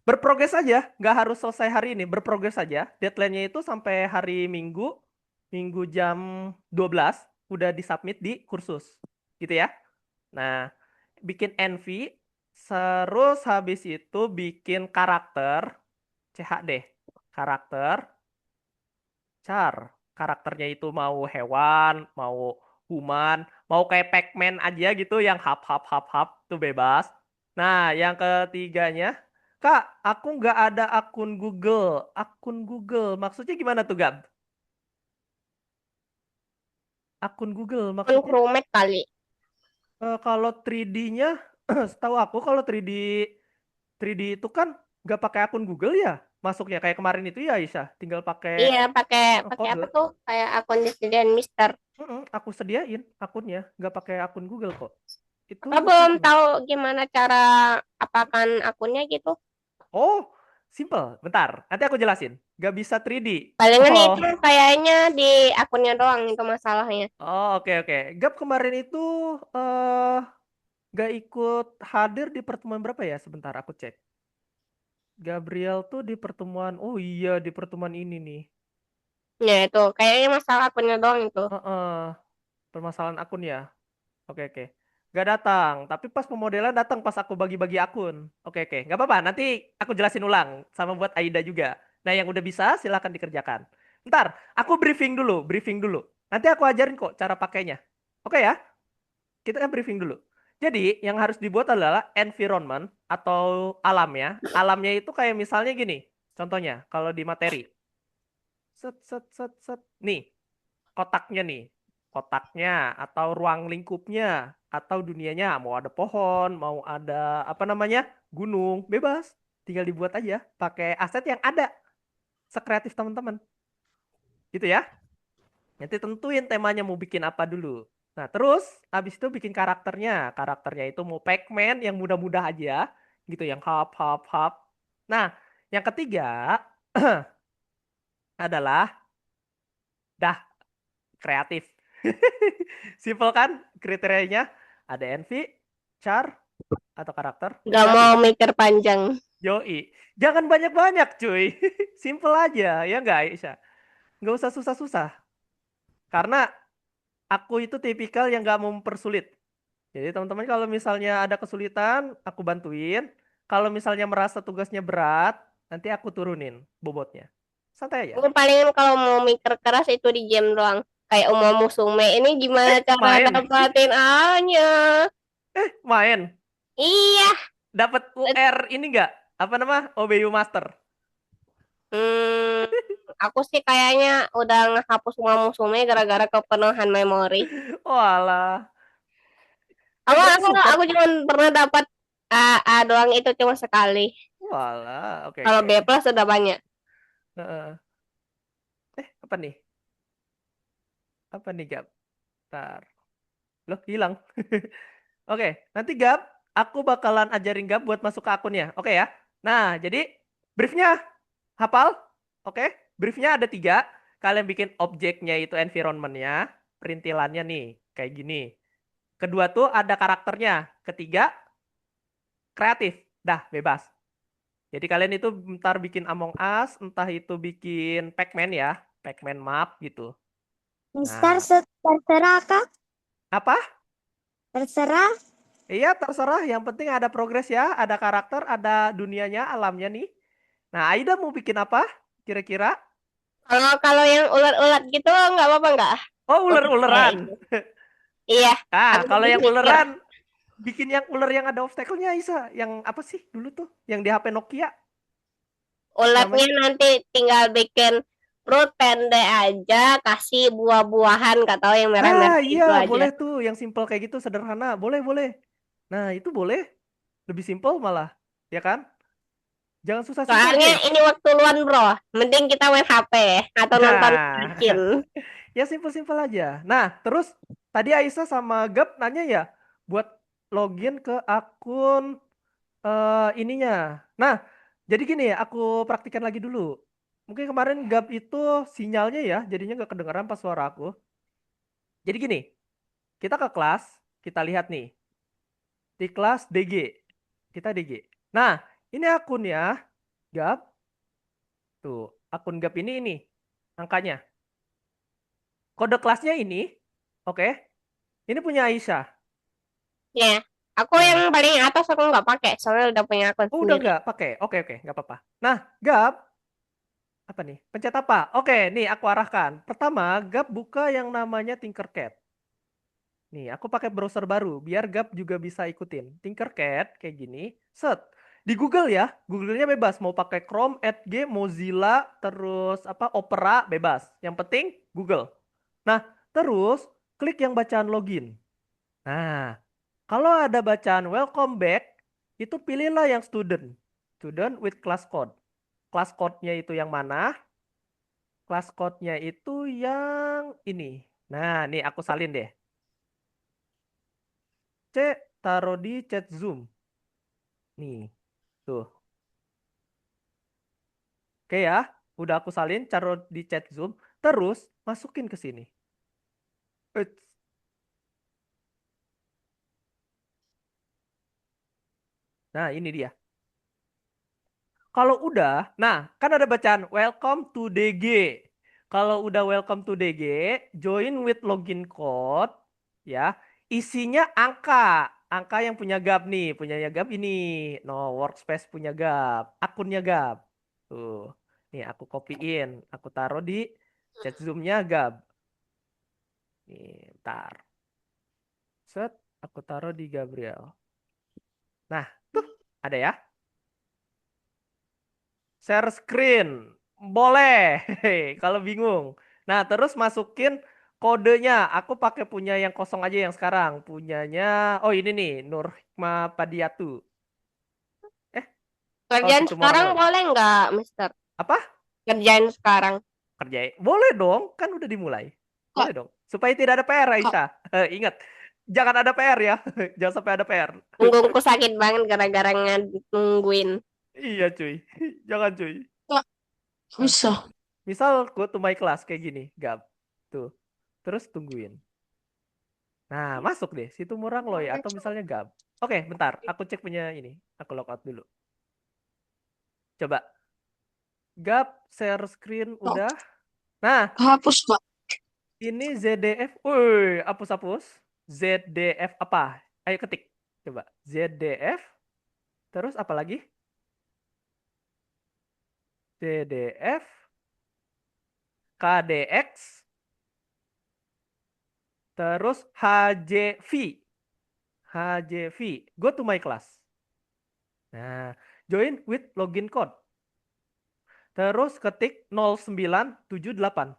berprogres aja, nggak harus selesai hari ini, berprogres aja. Deadline-nya itu sampai hari Minggu, Minggu jam 12, udah disubmit di kursus. Gitu ya. Nah, bikin NV, terus habis itu bikin karakter, CHD, karakter, char. Karakternya itu mau hewan, mau human, mau kayak Pac-Man aja gitu yang hap hap hap hap tuh bebas. Nah, yang ketiganya, Kak, aku nggak ada akun Google. Akun Google maksudnya gimana tuh, Gab? Akun Google Kan maksudnya crewmate kali. kalau 3D-nya setahu aku kalau 3D itu kan nggak pakai akun Google ya masuknya kayak kemarin itu ya Aisyah, tinggal pakai Iya pakai pakai kode. apa tuh kayak akun disediain Mister. Aku sediain akunnya, nggak pakai akun Google kok. Itu Apa maksudnya belum gimana? tahu gimana cara apakan akunnya gitu. Oh, simple. Bentar, nanti aku jelasin. Nggak bisa 3D. Palingan Oh, itu kayaknya di akunnya doang itu masalahnya. oh, oke oke. Gap kemarin itu eh nggak ikut hadir di pertemuan berapa ya? Sebentar, aku cek. Gabriel tuh di pertemuan. Oh iya, di pertemuan ini nih. Ya itu kayaknya masalah akunnya doang itu. Heeh, permasalahan akun ya. Oke oke. Gak datang, tapi pas pemodelan datang pas aku bagi-bagi akun. Oke, oke, nggak apa-apa. Nanti aku jelasin ulang sama buat Aida juga. Nah, yang udah bisa silahkan dikerjakan. Ntar, aku briefing dulu, briefing dulu. Nanti aku ajarin kok cara pakainya. Oke ya, kita kan briefing dulu. Jadi, yang harus dibuat adalah environment atau alamnya. Alamnya itu kayak misalnya gini. Contohnya, kalau di materi. Set, set, set, set. Nih, kotaknya nih. Kotaknya atau ruang lingkupnya atau dunianya mau ada pohon, mau ada apa namanya? Gunung, bebas. Tinggal dibuat aja pakai aset yang ada. Sekreatif teman-teman. Gitu ya. Nanti tentuin temanya mau bikin apa dulu. Nah, terus habis itu bikin karakternya. Karakternya itu mau Pac-Man yang mudah-mudah aja gitu yang hop hop hop. Nah, yang ketiga adalah dah kreatif. Simple kan kriterianya? Ada envy, char, atau karakter. Gak Kreatif. mau mikir panjang. Yoi. Jangan banyak-banyak cuy. Simple aja. Ya nggak Aisyah? Nggak usah susah-susah. Karena aku itu tipikal yang nggak mau mempersulit. Jadi teman-teman kalau misalnya ada kesulitan, aku bantuin. Kalau misalnya merasa tugasnya berat, nanti aku turunin bobotnya. Santai aja. Aku palingan kalau mau mikir keras itu di game doang. Kayak Uma Musume. Ini gimana cara Main. dapatin A-nya? Main. Iya. Dapat UR ini nggak? Apa nama? OBU Master. Hmm, aku sih kayaknya udah ngehapus Uma Musume gara-gara kepenuhan memori. Walah. Aku Berarti aku support. aku cuma pernah dapat A doang itu cuma sekali. Walah. Oke, Kalau oke. B plus udah banyak. Heeh. Apa nih? Apa nih, Gap? Ntar. Loh, hilang. Oke, nanti Gap, aku bakalan ajarin Gap buat masuk ke akunnya. Oke ya? Nah, jadi briefnya hafal? Oke, briefnya ada 3. Kalian bikin objeknya itu environmentnya, perintilannya nih, kayak gini. Kedua tuh ada karakternya. Ketiga, kreatif. Dah, bebas. Jadi kalian itu ntar bikin Among Us, entah itu bikin Pac-Man ya, Pac-Man map gitu. Mister Nah, terserah kak, apa? terserah. Iya, terserah. Yang penting ada progres ya, ada karakter, ada dunianya, alamnya nih. Nah, Aida mau bikin apa? Kira-kira? Kalau kalau yang ulat-ulat gitu nggak apa-apa nggak? Oh, Untuk saya ular-ularan. itu. Iya, Ah, aku kalau lebih yang mikir. uleran, bikin yang ular yang ada obstacle-nya, Isa. Yang apa sih dulu tuh? Yang di HP Nokia Ulatnya namanya? nanti tinggal bikin perut pendek aja, kasih buah-buahan, nggak tahu yang Ah, merah-merah iya, itu aja. boleh tuh. Yang simple kayak gitu, sederhana. Boleh, boleh. Nah, itu boleh. Lebih simple malah. Ya kan? Jangan susah-susah Soalnya deh. ini waktu luan bro, mending kita main HP atau nonton Nah, Marcin. ya simpel-simpel aja. Nah, terus tadi Aisyah sama Gap nanya ya buat login ke akun ininya. Nah, jadi gini ya, aku praktikkan lagi dulu. Mungkin kemarin Gap itu sinyalnya ya, jadinya nggak kedengeran pas suara aku. Jadi gini, kita ke kelas, kita lihat nih di kelas DG, kita DG. Nah, ini akunnya Gap, tuh akun Gap ini angkanya. Kode kelasnya ini, oke. Ini punya Aisyah. Ya, aku yang Nah, paling atas aku nggak pakai, soalnya udah punya akun oh udah sendiri. nggak pakai. Oke, oke, nggak apa-apa. Nah, Gap, apa nih? Pencet apa? Oke, nih aku arahkan. Pertama, Gap buka yang namanya Tinkercad. Nih, aku pakai browser baru biar Gap juga bisa ikutin. Tinkercad kayak gini. Set. Di Google ya, Google-nya bebas. Mau pakai Chrome, Edge, Mozilla, terus apa Opera, bebas. Yang penting Google. Nah, terus klik yang bacaan login. Nah, kalau ada bacaan welcome back, itu pilihlah yang student. Student with class code. Class code-nya itu yang mana? Class code-nya itu yang ini. Nah, nih aku salin deh. C, taruh di chat Zoom. Nih, tuh. Oke ya, udah aku salin, taruh di chat Zoom. Terus masukin ke sini. Eits. Nah, ini dia. Kalau udah, nah kan ada bacaan welcome to DG. Kalau udah welcome to DG, join with login code, ya. isinya angka yang punya Gap nih, punyanya Gap ini. No, workspace punya Gap, akunnya Gap. Tuh, nih aku copyin, aku taruh di chat Zoom-nya Gap. Nih, ntar. Set, aku taruh di Gabriel. Nah, tuh ada ya. Share screen. Boleh. Kalau bingung. Nah, terus masukin kodenya. Aku pakai punya yang kosong aja yang sekarang. Punyanya, oh ini nih, Nur Hikmah Padiatu. Eh, oh Kerjaan situ orang sekarang loh. boleh nggak, Mister? Apa? Kerjaan sekarang. Kerjain. Boleh dong, kan udah dimulai. Kak, Boleh dong. Supaya tidak ada PR, kak, Aisyah. Ingat, jangan ada PR ya. Jangan sampai ada PR. Punggungku sakit banget gara-gara nungguin. Iya cuy. Jangan cuy. kak, Hah. bisa. Misal go to my class kayak gini, Gap. Tuh. Terus tungguin. Nah, masuk deh situ Murang Loy atau misalnya Gap. Oke, bentar. Aku cek punya ini. Aku logout dulu. Coba. Gap share screen Kak, udah. Nah, hapus, kak. ini ZDF. Woi, hapus-hapus. ZDF apa? Ayo ketik. Coba. ZDF. Terus apa lagi? ZDF. KDX. Terus HJV. HJV. Go to my class. Nah, join with login code. Terus ketik 0978.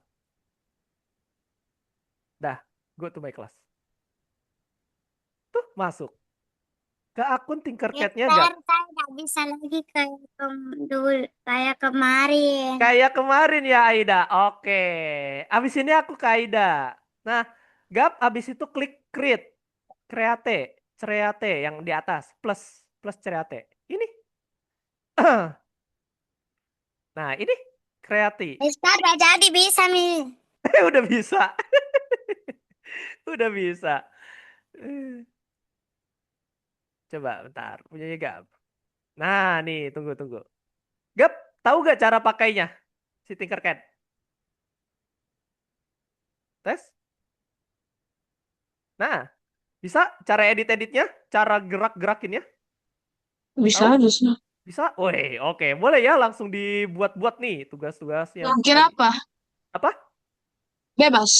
Dah, go to my class. Tuh, masuk. Ke akun Tinkercad-nya Mister, Gap. saya nggak bisa lagi dulu, kayak kemarin. Kayak kemarin ya, Aida. Oke. Abis ini aku ke Aida. Nah, Gap abis itu klik create. Create. Create yang di atas. Plus. Plus create. Ini. Nah, ini. Create. Mister, udah jadi bisa, Mi. Udah bisa. Udah bisa. Coba bentar. Punyanya Gap. Nah, nih. Tunggu. Gap, tahu gak cara pakainya? Si Tinkercad. Tes. Nah, bisa cara edit-editnya? Cara gerak-gerakinnya? Bisa, Tahu? bisa. Bisa? Woi, oke. Boleh ya langsung dibuat-buat nih tugas-tugas yang Mungkin lagi. apa? Apa? Bebas.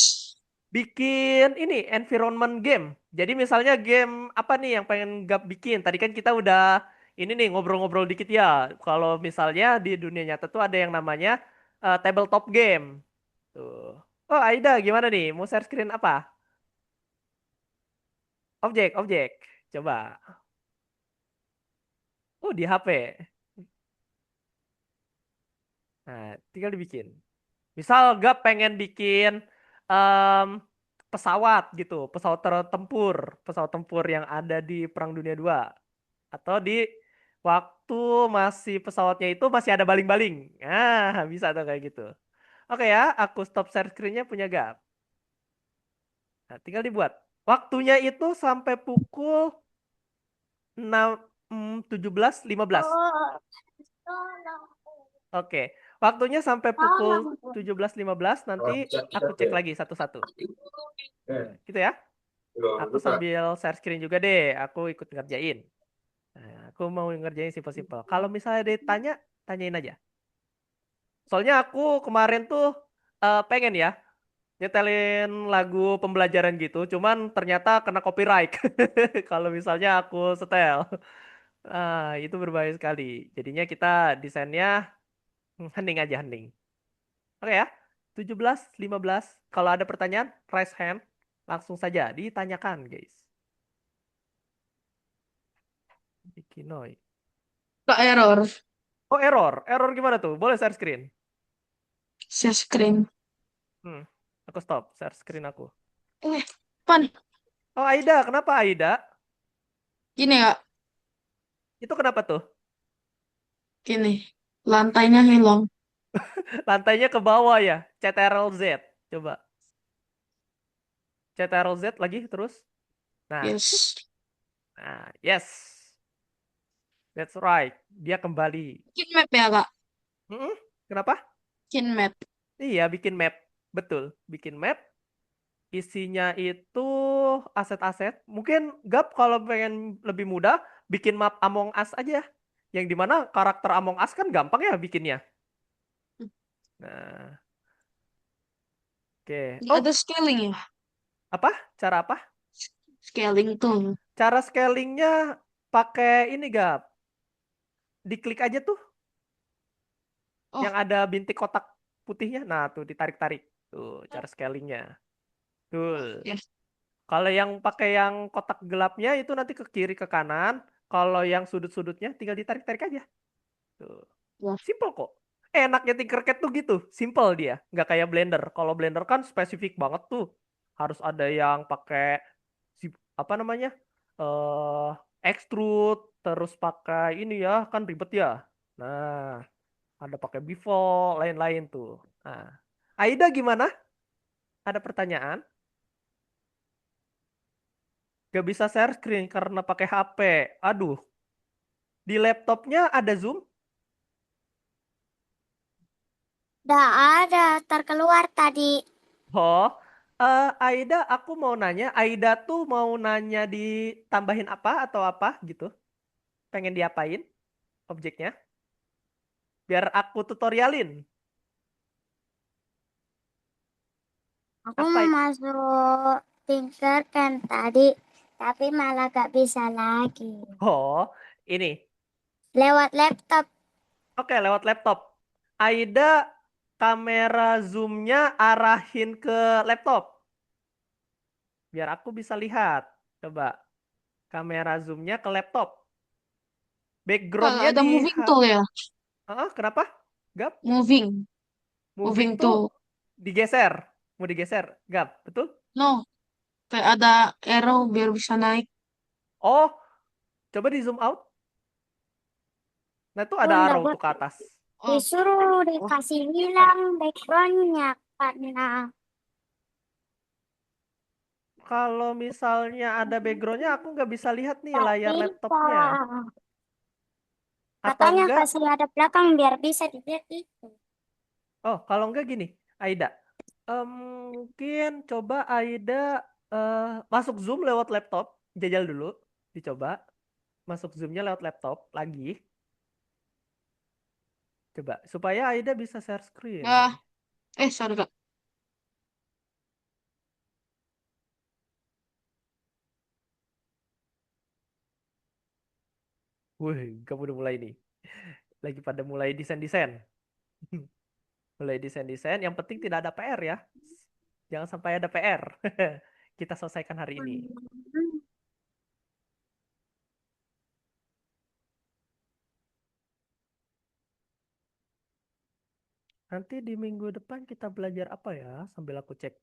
Bikin ini environment game. Jadi misalnya game apa nih yang pengen Gap bikin? Tadi kan kita udah ini nih ngobrol-ngobrol dikit ya. Kalau misalnya di dunia nyata tuh ada yang namanya tabletop game. Tuh. Oh, Aida gimana nih? Mau share screen apa? Objek. Coba. Oh, di HP. Nah, tinggal dibikin. Misal Gap pengen bikin em, pesawat gitu, pesawat tempur yang ada di Perang Dunia 2 atau di waktu masih pesawatnya itu masih ada baling-baling. Nah, bisa tuh kayak gitu. Oke ya, aku stop share screen-nya punya Gap. Nah, tinggal dibuat. Waktunya itu sampai pukul 17.15. Oh, Oke, waktunya sampai pukul 17.15 nanti aku cek lagi satu-satu. Nah, gitu ya. Aku sambil share screen juga deh, aku ikut ngerjain. Nah, aku mau ngerjain simpel-simpel. Kalau misalnya ditanya, tanyain aja. Soalnya aku kemarin tuh pengen ya nyetelin lagu pembelajaran gitu, cuman ternyata kena copyright. Kalau misalnya aku setel. Itu berbahaya sekali. Jadinya kita desainnya hening aja, hening. Oke ya. 17.15. Kalau ada pertanyaan, raise hand. Langsung saja ditanyakan, guys. Bikinoi. Kak, error. Oh, error. Error gimana tuh? Boleh share screen? Share screen. Hmm. Aku stop share screen aku. Pan. Oh, Aida. Kenapa Aida? Gini, Kak. Itu kenapa tuh? Gini. Lantainya hilang. Lantainya ke bawah ya. Ctrl Z. Coba. Ctrl Z lagi terus. Nah. Yes. Nah, yes. That's right. Dia kembali. Bikin map ya, Kak. Kenapa? Bikin map. Iya, bikin map. Betul. Bikin map. Isinya itu aset-aset. Mungkin Gap kalau pengen lebih mudah bikin map Among Us aja. Yang dimana karakter Among Us kan gampang ya bikinnya. Nah, oke. Nggak Oh, ada scaling ya? apa? Cara apa? Scaling tuh. Cara scalingnya pakai ini Gap. Diklik aja tuh Oh, yang ada bintik kotak putihnya. Nah, tuh ditarik-tarik. Tuh cara scalingnya. Tuh. ya. Kalau yang pakai yang kotak gelapnya itu nanti ke kiri ke kanan. Kalau yang sudut-sudutnya tinggal ditarik-tarik aja. Tuh. Ya. Simple kok. Enaknya Tinkercad tuh gitu. Simple dia. Nggak kayak Blender. Kalau Blender kan spesifik banget tuh. Harus ada yang pakai apa namanya? eh extrude. Terus pakai ini ya. Kan ribet ya. Nah, ada pakai bevel, lain-lain tuh. Nah, Aida gimana? Ada pertanyaan? Gak bisa share screen karena pakai HP. Aduh, di laptopnya ada Zoom? Udah ada, terkeluar tadi. Oh, Aida, aku mau nanya. Aida tuh mau nanya ditambahin apa atau apa gitu? Pengen diapain objeknya? Biar aku tutorialin. Aku Apa? mau masuk Tinkercad tadi, tapi malah gak bisa lagi. Oh, ini. Lewat laptop. Oke, lewat laptop. Aida, kamera zoomnya arahin ke laptop. Biar aku bisa lihat. Coba, kamera zoomnya ke laptop. Nggak Backgroundnya ada di... moving tool ya? Kenapa? Gap? Moving. Moving Moving tuh tool. digeser. Mau digeser. Gap, betul? No. Kayak ada arrow biar bisa naik. Oh, coba di zoom out. Nah, itu Tuh ada enggak arrow tuh ke atas. Oh, disuruh oh. dikasih hilang backgroundnya karena Kalau misalnya ada backgroundnya, aku nggak bisa lihat nih tak layar bisa. laptopnya. Atau Katanya enggak? kasih ada belakang biar bisa dilihat itu. Oh, kalau enggak gini, Aida. Mungkin coba Aida eh, masuk Zoom lewat laptop. Jajal dulu. Dicoba. Masuk Zoom-nya lewat laptop lagi. Coba. Supaya Aida bisa share screen Ya. nih. Sorry Kak. Wih, kamu udah mulai nih. Lagi pada mulai desain-desain. Mulai desain-desain. Yang penting tidak ada PR ya. Jangan sampai ada PR. Kita selesaikan hari ini. Hmm. Nanti di minggu depan kita belajar apa ya? Sambil aku cek.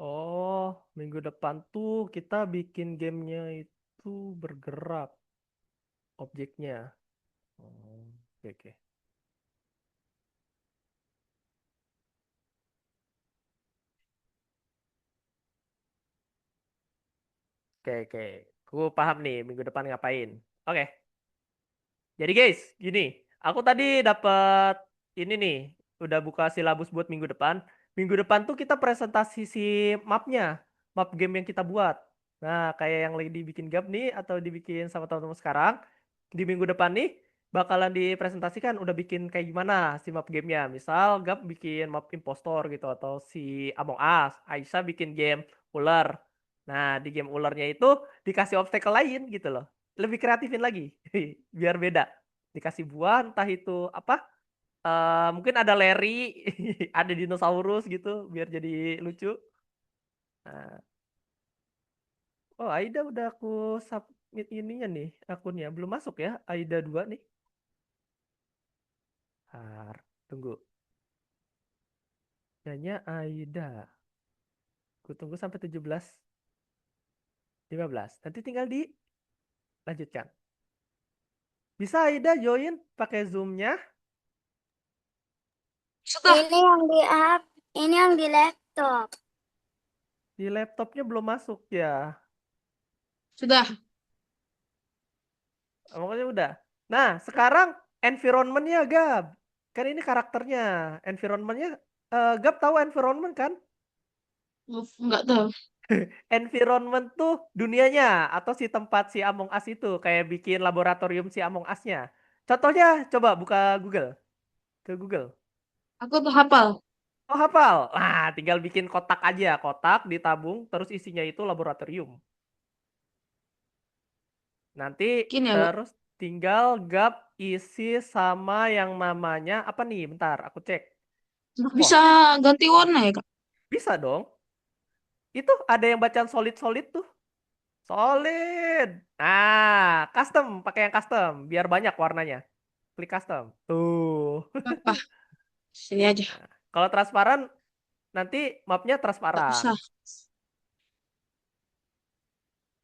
Oh, minggu depan tuh kita bikin gamenya itu bergerak objeknya. Oh, oke, oke. Oke, oke. Aku paham nih minggu depan ngapain. Oke. Jadi guys, gini. Aku tadi dapat ini nih. Udah buka silabus buat minggu depan. Minggu depan tuh kita presentasi si mapnya. Map game yang kita buat. Nah, kayak yang lagi dibikin Gap nih. Atau dibikin sama teman-teman sekarang. Di minggu depan nih. Bakalan dipresentasikan udah bikin kayak gimana si map gamenya. Misal Gap bikin map impostor gitu. Atau si Among Us. Aisyah bikin game ular. Nah, di game ularnya itu dikasih obstacle lain gitu loh. Lebih kreatifin lagi. Biar beda. Dikasih buah entah itu apa. Mungkin ada Larry, ada dinosaurus gitu biar jadi lucu. Nah, oh Aida udah aku submit ininya nih akunnya. Belum masuk ya Aida 2 nih. Tunggu. Nanya Aida. Aku tunggu sampai 17, 15. Nanti tinggal dilanjutkan. Bisa Aida join pakai Zoom-nya. Sudah. Ini yang di app, ini yang di laptop. Di laptopnya belum masuk ya. Sudah. Pokoknya udah. Nah, sekarang environment-nya Gab. Kan ini karakternya. Environment-nya Gab tahu environment kan? Nggak tahu. Environment tuh dunianya atau si tempat si Among Us itu kayak bikin laboratorium si Among Us-nya. Contohnya coba buka Google. Ke Google. Aku tuh hafal. Oh, hafal. Nah, tinggal bikin kotak aja, kotak ditabung terus isinya itu laboratorium. Nanti Gini ya, Kak. terus tinggal Gab isi sama yang namanya apa nih? Bentar, aku cek. Wah, Bisa ganti warna ya, Kak? bisa dong. Itu ada yang bacaan solid-solid tuh. Solid. Nah, custom, pakai yang custom biar banyak warnanya. Klik custom. Tuh. Apa? Sini aja. Kalau transparan nanti mapnya Nggak transparan. usah.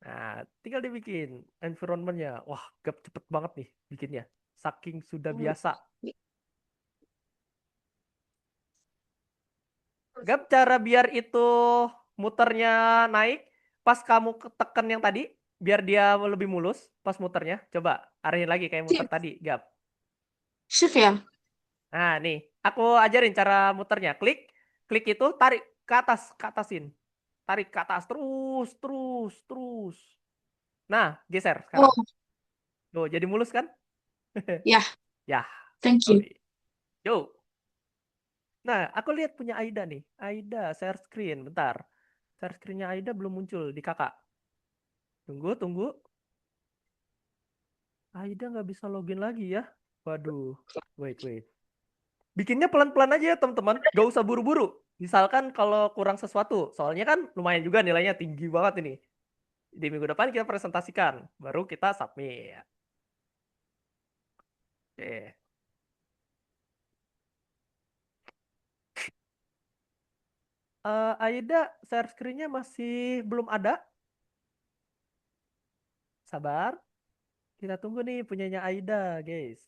Nah, tinggal dibikin environment-nya. Wah, Gap cepet banget nih bikinnya. Saking sudah biasa. Gap cara biar itu muternya naik pas kamu tekan yang tadi biar dia lebih mulus pas muternya. Coba arahin lagi kayak muter Shift. tadi, Gap. Shift ya? Nah, nih, aku ajarin cara muternya. Klik, klik itu tarik ke atasin. Tarik ke atas terus, terus, terus. Nah, geser sekarang. Oh, Tuh, jadi mulus kan? ya. Ya, Thank you. oke. Yo. Nah, aku lihat punya Aida nih. Aida share screen, bentar. Share screen-nya Aida belum muncul di kakak. Tunggu, tunggu. Aida nggak bisa login lagi ya. Waduh. Wait, wait. Bikinnya pelan-pelan aja ya teman-teman. Gak usah buru-buru. Misalkan kalau kurang sesuatu. Soalnya kan lumayan juga nilainya tinggi banget ini. Di minggu depan kita presentasikan. Baru kita submit. Oke. Aida share screen-nya masih belum ada. Sabar. Kita tunggu nih punyanya Aida, guys.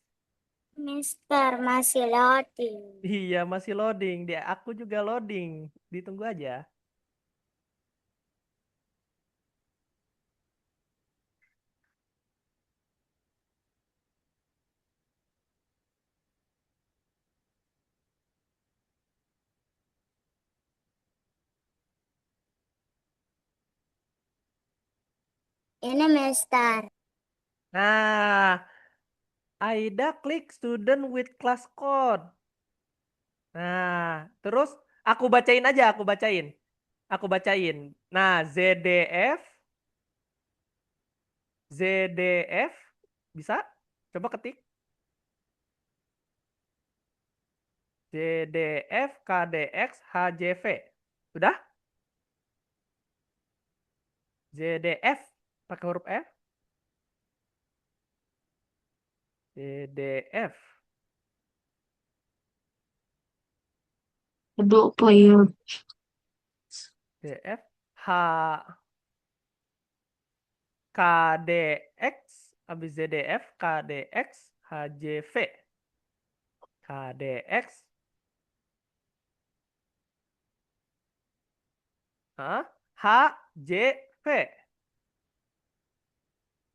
Mister masih loading. Iya, masih loading. Dia aku juga loading. Ditunggu aja. Ini Mister. Nah, Aida klik student with class code. Nah, terus aku bacain aja, aku bacain. Aku bacain. Nah, ZDF bisa? Coba ketik. ZDF KDX HJV. Sudah? ZDF pakai huruf F. ZDF. Aduh, player. ZDF H KDX habis ZDF KDX HJV. KDX Hah? HJV.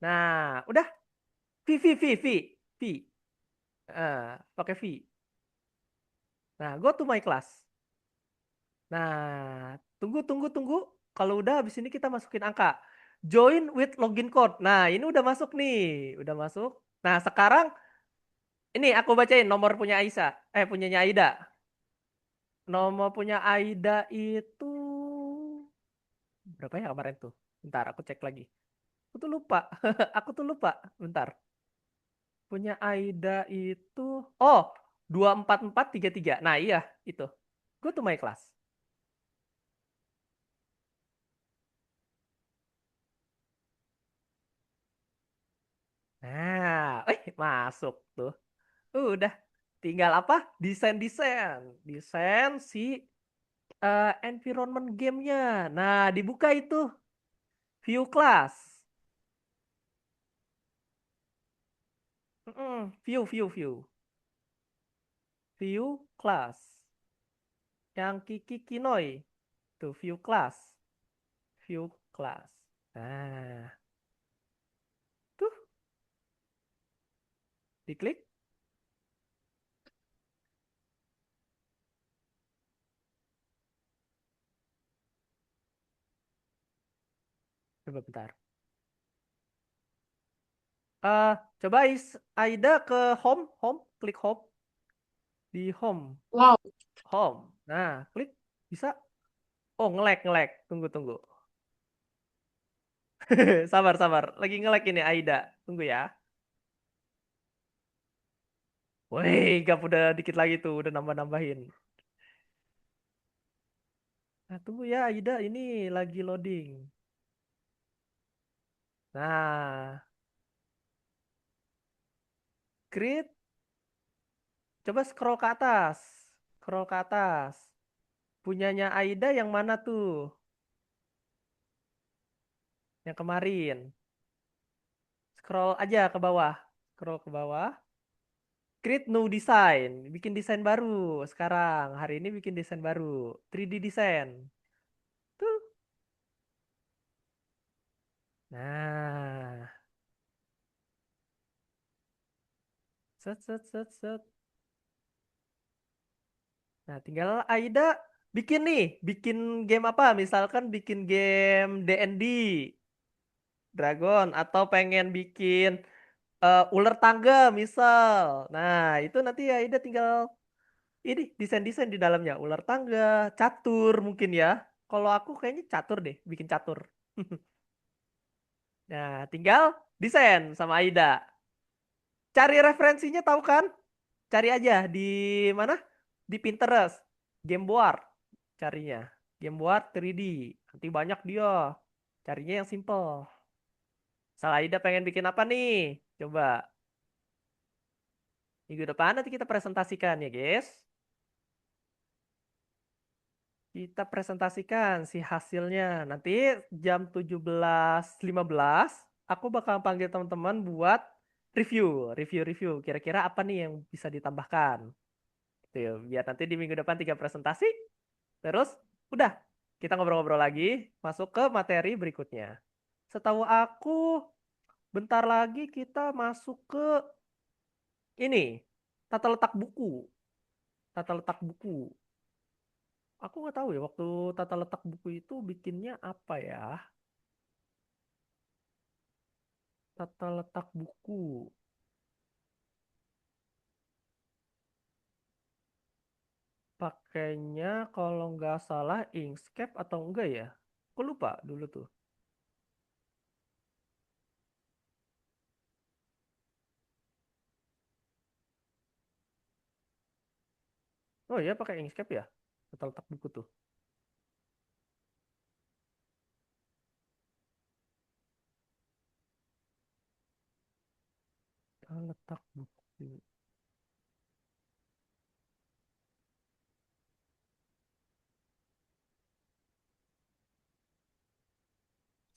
Nah, udah V. Pakai V. Nah, go to my class. Nah, tunggu. Kalau udah habis ini kita masukin angka. Join with login code. Nah, ini udah masuk nih. Udah masuk. Nah, sekarang ini aku bacain nomor punya Aisyah. Punyanya Aida. Nomor punya Aida itu berapa ya kemarin tuh? Bentar, aku cek lagi. Aku tuh lupa. Aku tuh lupa. Bentar. Punya Aida itu oh 24433. Nah, iya, itu. Go to my class. Nah, masuk tuh. Udah. Tinggal apa? Desain. Desain si environment gamenya. Nah, dibuka itu. View class. View. View class. Yang Kiki Kinoi. Tuh, view class. View class. Nah, tuh. Diklik. Coba bentar. Eh, coba Aida ke home, klik home di home, Wow. home. Nah, klik bisa. Oh, ngelek. Tunggu. Sabar. Lagi ngelek ini Aida. Tunggu ya. Woi, gap udah dikit lagi tuh, udah nambah-nambahin. Nah, tunggu ya Aida, ini lagi loading. Nah, create. Coba scroll ke atas. Scroll ke atas. Punyanya Aida yang mana tuh? Yang kemarin. Scroll aja ke bawah. Scroll ke bawah. Create new design. Bikin desain baru sekarang. Hari ini bikin desain baru. 3D design. Tuh. Nah. Set. Nah, tinggal Aida bikin nih. Bikin game apa? Misalkan bikin game D&D. Dragon. Atau pengen bikin ular tangga misal. Nah, itu nanti Aida tinggal ini desain-desain di dalamnya. Ular tangga, catur mungkin ya. Kalau aku kayaknya catur deh, bikin catur. Nah, tinggal desain sama Aida. Cari referensinya tahu kan? Cari aja di mana? Di Pinterest. Game board carinya. Game board 3D. Nanti banyak dia. Carinya yang simple. Salah Aida pengen bikin apa nih? Coba. Minggu depan nanti kita presentasikan ya, guys. Kita presentasikan si hasilnya. Nanti jam 17.15 aku bakal panggil teman-teman buat review. Kira-kira apa nih yang bisa ditambahkan. Tuh, biar nanti di minggu depan 3 presentasi. Terus udah, kita ngobrol-ngobrol lagi, masuk ke materi berikutnya. Setahu aku, bentar lagi kita masuk ke ini, tata letak buku. Tata letak buku. Aku nggak tahu ya, waktu tata letak buku itu bikinnya apa ya? Tata letak buku. Pakainya kalau nggak salah Inkscape atau enggak ya? Aku lupa dulu tuh. Oh iya pakai Inkscape ya? Tata letak buku tuh. Tata letak buku.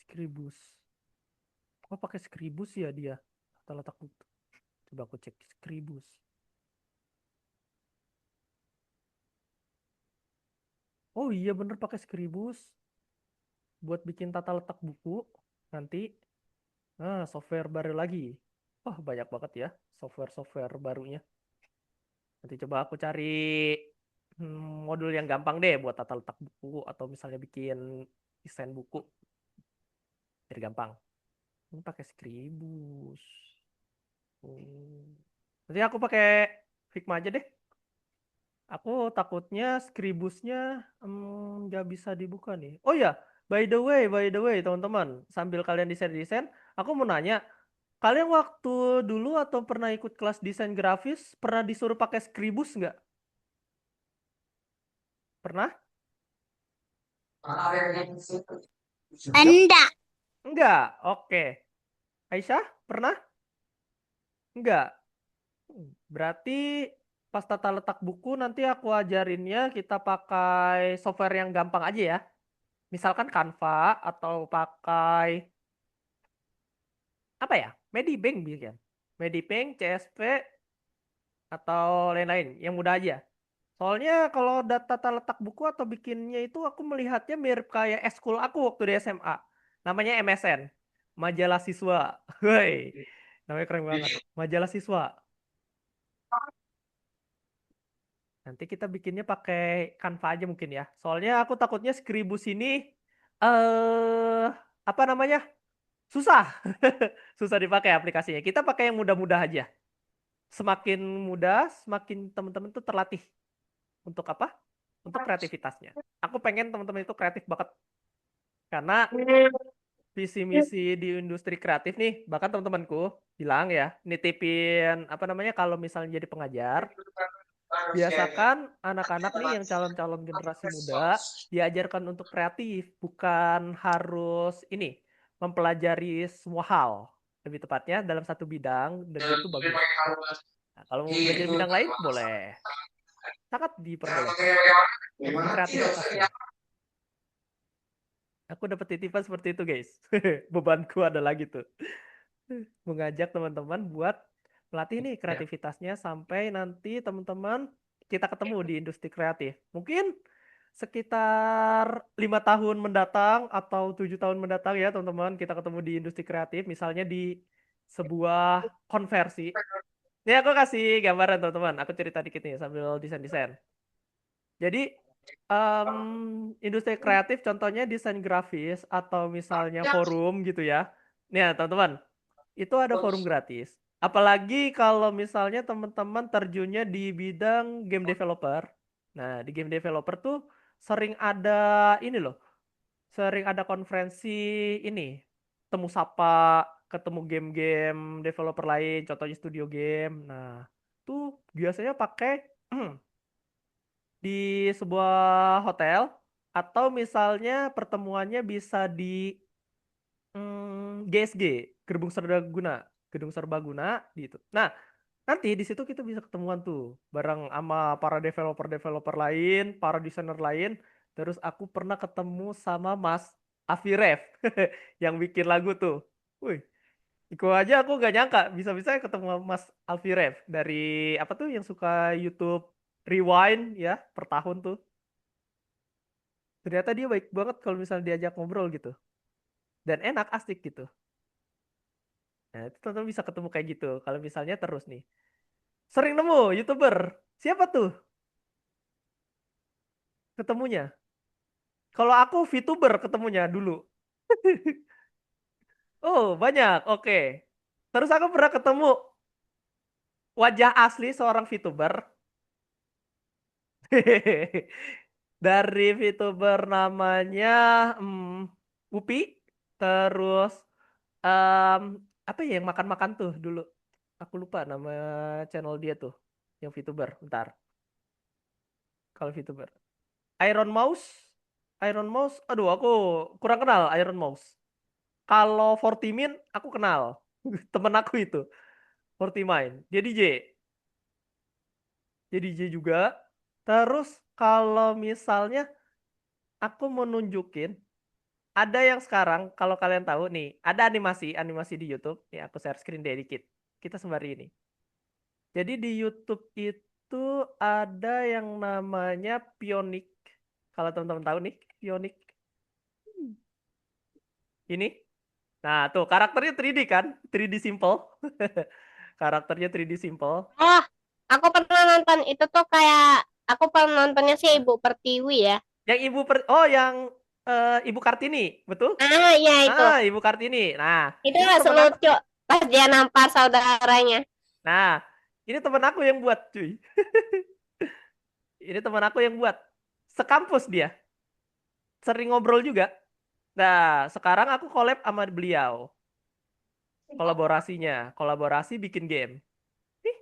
Scribus. Oh pakai Scribus ya dia. Tata letak buku. Coba aku cek Scribus. Oh iya bener pakai Scribus. Buat bikin tata letak buku. Nanti. Nah software baru lagi. Oh banyak banget ya software-software barunya. Nanti coba aku cari modul yang gampang deh buat tata letak buku atau misalnya bikin desain buku. Biar gampang. Ini pakai Scribus. Nanti aku pakai Figma aja deh. Aku takutnya Scribusnya nggak bisa dibuka nih. Oh ya, by the way, teman-teman, sambil kalian desain-desain, aku mau nanya, kalian waktu dulu atau pernah ikut kelas desain grafis, pernah disuruh pakai Scribus nggak? Pernah? Jawab. Enggak. Enggak. Oke. Aisyah, pernah? Enggak. Berarti pas tata letak buku nanti aku ajarinnya kita pakai software yang gampang aja ya. Misalkan Canva atau pakai apa ya? Medibank bikin. Medibank, CSV atau lain-lain yang mudah aja. Soalnya kalau tata letak buku atau bikinnya itu aku melihatnya mirip kayak eskul aku waktu di SMA. Namanya MSN. Majalah Siswa. Woi. Namanya keren banget. Majalah Siswa. Nanti kita bikinnya pakai Canva aja mungkin ya. Soalnya aku takutnya Scribus ini eh apa namanya? Susah. Susah dipakai aplikasinya. Kita pakai yang mudah-mudah aja. Semakin mudah, semakin teman-teman tuh terlatih untuk apa? Untuk kreativitasnya. Aku pengen teman-teman itu kreatif banget karena visi misi di industri kreatif nih, bahkan teman-temanku bilang ya, nitipin apa namanya kalau misalnya jadi pengajar, biasakan anak-anak nih yang calon-calon generasi muda diajarkan untuk kreatif, bukan harus ini mempelajari semua hal. Lebih tepatnya dalam satu bidang dan itu bagus. Nah, kalau mau belajar bidang lain boleh, sangat diperbolehkan. Yang penting kreativitasnya. Aku dapat titipan seperti itu, guys. Bebanku ada lagi tuh. Mengajak teman-teman buat melatih nih kreativitasnya sampai nanti teman-teman kita ketemu di industri kreatif. Mungkin sekitar 5 tahun mendatang atau 7 tahun mendatang ya teman-teman kita ketemu di industri kreatif, misalnya di sebuah konversi. Ini aku kasih gambaran teman-teman. Aku cerita dikit nih sambil desain-desain. Jadi industri kreatif contohnya desain grafis atau misalnya forum gitu ya. Nih ya, teman-teman, itu ada forum gratis. Apalagi kalau misalnya teman-teman terjunnya di bidang game developer. Nah, di game developer tuh sering ada ini loh, sering ada konferensi ini, temu sapa, ketemu game-game developer lain, contohnya studio game. Nah, tuh biasanya pakai di sebuah hotel atau misalnya pertemuannya bisa di GSG, Gedung Serbaguna gitu. Nah, nanti di situ kita bisa ketemuan tuh bareng sama para developer-developer lain, para desainer lain. Terus aku pernah ketemu sama Mas Afirev yang bikin lagu tuh. Wih, itu aja aku gak nyangka bisa-bisa ketemu sama Mas Afirev dari apa tuh yang suka YouTube Rewind ya per tahun tuh. Ternyata dia baik banget kalau misalnya diajak ngobrol gitu. Dan enak, asik gitu. Nah, itu teman-teman bisa ketemu kayak gitu. Kalau misalnya terus nih. Sering nemu YouTuber. Siapa tuh ketemunya? Kalau aku VTuber ketemunya dulu. Oh, banyak. Oke. Terus aku pernah ketemu wajah asli seorang VTuber. Dari VTuber namanya Upi. Terus em, apa ya yang makan-makan tuh dulu? Aku lupa nama channel dia tuh. Yang VTuber. Bentar. Kalau VTuber. Iron Mouse. Iron Mouse. Aduh, aku kurang kenal Iron Mouse. Kalau Fortimin, aku kenal. Temen aku itu. Fortimine. Dia DJ. Dia DJ juga. Terus kalau misalnya aku mau nunjukin. Ada yang sekarang, kalau kalian tahu nih. Ada animasi di YouTube. Nih aku share screen deh dikit. Kita sembari ini. Jadi di YouTube itu ada yang namanya Pionik. Kalau teman-teman tahu nih, Pionik. Ini. Nah, tuh karakternya 3D kan? 3D simple. Karakternya 3D simple. Oh, aku pernah nonton itu tuh kayak aku pernah nontonnya sih Ibu Pertiwi ya. Yang yang Ibu Kartini, betul? Ah, iya itu. Ah, Ibu Kartini. Nah, Itu ini teman aku. selucu pas dia nampar saudaranya. Nah, ini teman aku yang buat, cuy. Ini teman aku yang buat. Sekampus dia. Sering ngobrol juga. Nah, sekarang aku collab sama beliau. Kolaborasi bikin game. Ih,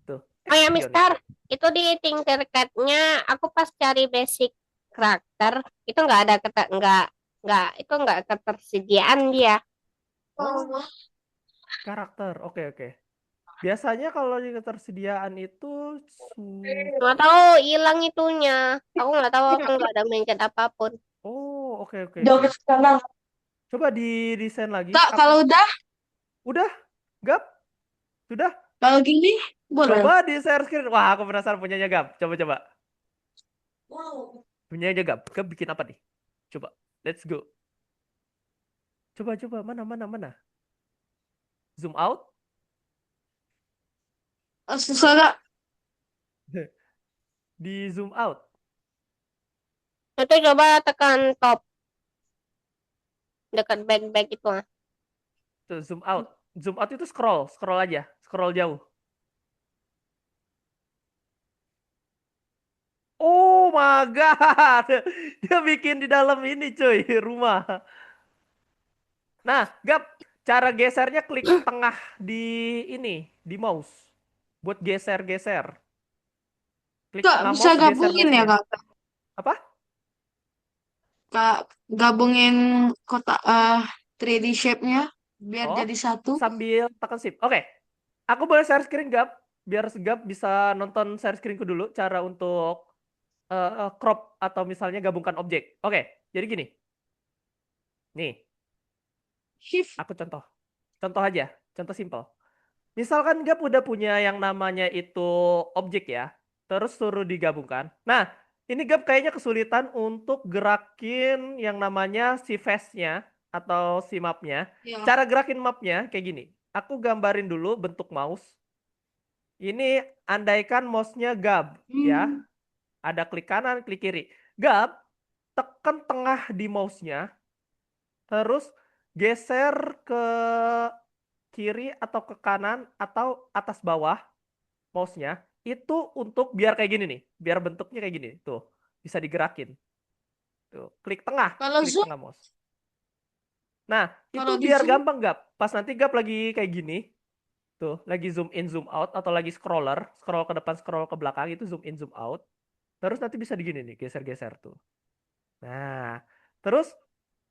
tuh. Oh ya, Pionik. Mister, itu di Tinkercad-nya aku pas cari basic karakter itu nggak ada nggak ketersediaan dia. Oh, karakter. Oke, oke. Biasanya kalau di ketersediaan itu Nggak tahu hilang itunya. Aku nggak tahu aku nggak ada mencet apapun. Oh, oke, oke, Udah oke. ke sekarang. Coba di desain lagi. Kak, Aku kalau udah, udah, Gap, sudah. kalau gini, boleh. Coba di share screen. Wah, aku penasaran punyanya Gap. Coba, coba. Punyanya Gap. Gap bikin apa nih? Coba. Let's go. Coba, coba. Mana, mana, mana. Zoom out. Susah, Kak. Di zoom out. Itu coba tekan top dekat back itu. Tuh, zoom out. Zoom out itu scroll aja, scroll jauh. Oh my god. Dia bikin di dalam ini cuy, rumah. Nah, Gap, cara gesernya klik tengah di ini, di mouse. Buat geser-geser. Klik Kak, tengah bisa mouse, geser gabungin ya, mouse-nya. Kak? Apa? Kak, gabungin kotak 3D shape-nya biar Oh, jadi satu. sambil tekan shift. Oke. Aku boleh share screen, Gap. Biar Gap bisa nonton share screenku dulu. Cara untuk crop atau misalnya gabungkan objek. Oke, jadi gini. Nih, Shift. aku contoh. Contoh aja. Contoh simple. Misalkan Gap udah punya yang namanya itu objek ya. Terus suruh digabungkan. Nah, ini Gap kayaknya kesulitan untuk gerakin yang namanya si face-nya atau si map-nya. Ya. Cara gerakin map-nya kayak gini. Aku gambarin dulu bentuk mouse. Ini andaikan mouse-nya Gap ya. Hmm. Ada klik kanan, klik kiri. Gap, tekan tengah di mouse-nya. Terus geser ke kiri atau ke kanan atau atas bawah mouse-nya. Itu untuk biar kayak gini nih. Biar bentuknya kayak gini. Tuh, bisa digerakin. Tuh, Kalau klik zoom, tengah mouse. Nah, itu kalau di biar zoom, gampang Gap. Pas nanti Gap lagi kayak gini, tuh, lagi zoom in, zoom out, atau lagi scroll ke depan, scroll ke belakang, itu zoom in, zoom out. Terus nanti bisa digini nih, geser-geser tuh. Nah, terus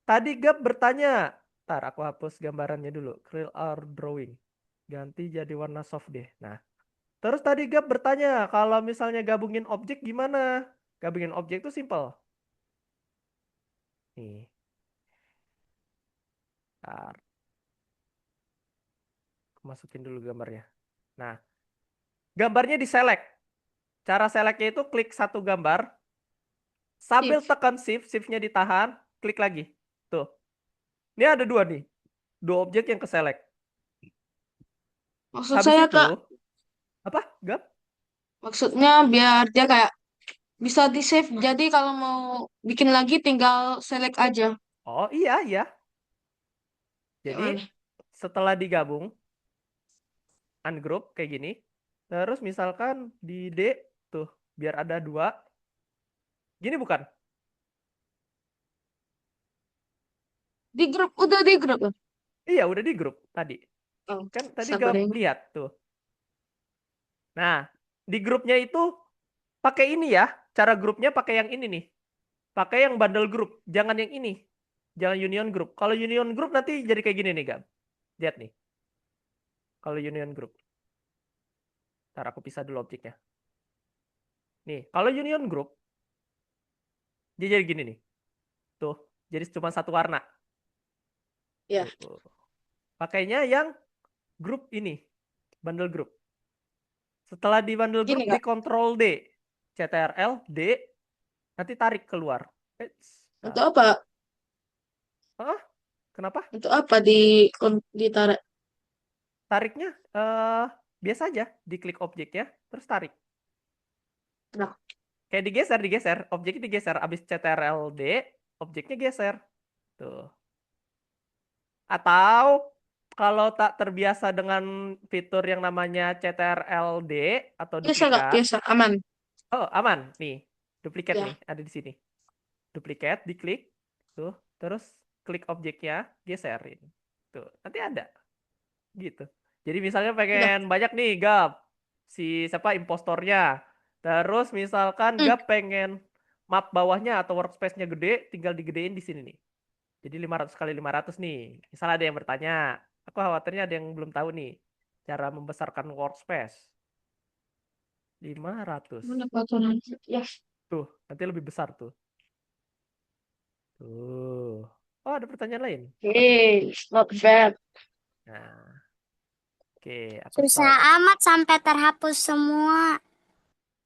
tadi Gap bertanya, ntar aku hapus gambarannya dulu, Krill or drawing. Ganti jadi warna soft deh. Nah, terus tadi Gap bertanya, kalau misalnya gabungin objek gimana? Gabungin objek itu simple. Nih, ntar aku masukin dulu gambarnya. Nah, gambarnya di select. Cara selectnya itu klik satu gambar, sambil shift. tekan shiftnya ditahan, klik lagi. Tuh, ini ada dua nih, dua objek yang ke select. Maksud Habis saya, itu, Kak, apa? Gap? maksudnya biar dia kayak bisa di-save. Jadi kalau mau bikin lagi tinggal select aja. Oh iya, iya. Kayak Jadi mana? setelah digabung, ungroup kayak gini. Terus misalkan di D tuh biar ada dua. Gini bukan? Di grup, udah di grup. Iya udah di grup tadi. Oh, Kan tadi sabar gak ya. lihat tuh. Nah di grupnya itu pakai ini ya. Cara grupnya pakai yang ini nih. Pakai yang bundle group. Jangan yang ini. Jangan union group. Kalau union group nanti jadi kayak gini nih Gam. Lihat nih. Kalau union group. Ntar aku pisah dulu objeknya. Nih kalau union group. Dia jadi gini nih. Tuh. Jadi cuma satu warna. Ya, Tuh. Pakainya yang grup ini, bundle group. Setelah di bundle group gini di Kak. Ctrl D, CTRL D, nanti tarik keluar. Untuk apa? Hah? Kenapa? Untuk apa ditarik? Tariknya biasa aja, diklik objeknya, terus tarik. Nah, Kayak digeser, digeser, objeknya digeser, abis CTRL D, objeknya geser. Tuh. Atau kalau tak terbiasa dengan fitur yang namanya CTRL D atau biasa Kak, duplikat, biasa, aman. oh aman nih, duplikat nih Ya, ada di sini. Duplikat, diklik, tuh, terus klik objeknya, geserin, tuh, nanti ada, gitu. Jadi misalnya udah. pengen banyak nih Gap, si siapa impostornya, terus misalkan Hmm, Gap pengen map bawahnya atau workspace-nya gede, tinggal digedein di sini nih. Jadi 500 kali 500 nih. Misal ada yang bertanya, aku khawatirnya ada yang belum tahu nih, cara membesarkan workspace. 500. mana peraturan? Ya, Tuh, nanti lebih besar tuh. Tuh. Oh, ada pertanyaan lain. Apa tuh? hey, not bad. Nah, oke, aku Susah stop. amat sampai terhapus semua.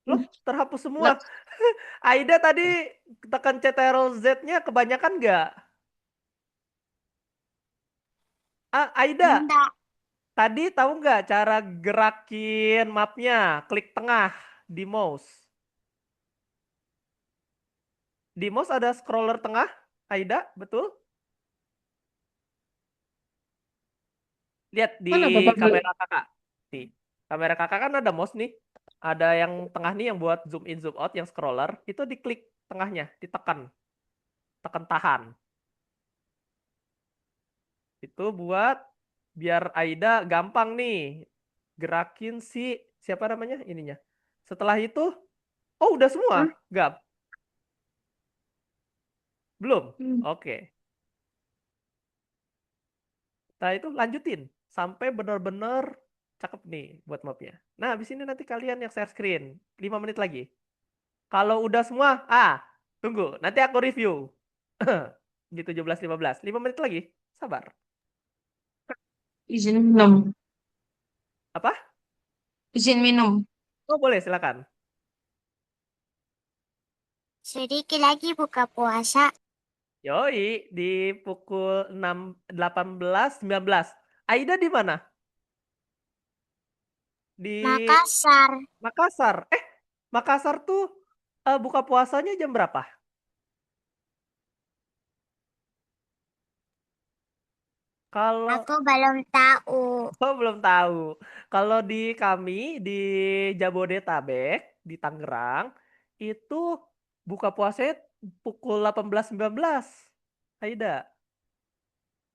Loh, terhapus semua. Not, Aida tadi tekan Ctrl Z-nya kebanyakan nggak? Ah, Aida, Enggak. tadi tahu nggak cara gerakin mapnya? Klik tengah di mouse. Di mouse ada scroller tengah, Aida, betul? Lihat di Mana Bapak? kamera kakak. Nih, kamera kakak kan ada mouse nih. Ada yang tengah nih yang buat zoom in, zoom out, yang scroller. Itu diklik tengahnya, ditekan. Tekan tahan. Itu buat biar Aida gampang nih gerakin si siapa namanya ininya. Setelah itu, oh udah semua, Hah? Gap? Belum? Hmm. Oke. Nah itu lanjutin sampai benar-benar cakep nih buat mapnya. Nah habis ini nanti kalian yang share screen 5 menit lagi. Kalau udah semua, tunggu, nanti aku review. Di 17.15, 5 menit lagi. Sabar. Izin minum. Apa? Izin minum. Oh boleh, silakan. Sedikit lagi buka puasa. Yoi, di pukul 6, 18, 19. Aida di mana? Di Makassar. Makassar. Makassar tuh buka puasanya jam berapa? Kalau Aku belum tahu. Oh, belum tahu. Kalau di kami di Jabodetabek, di Tangerang, itu buka puasanya pukul 18.19. Aida.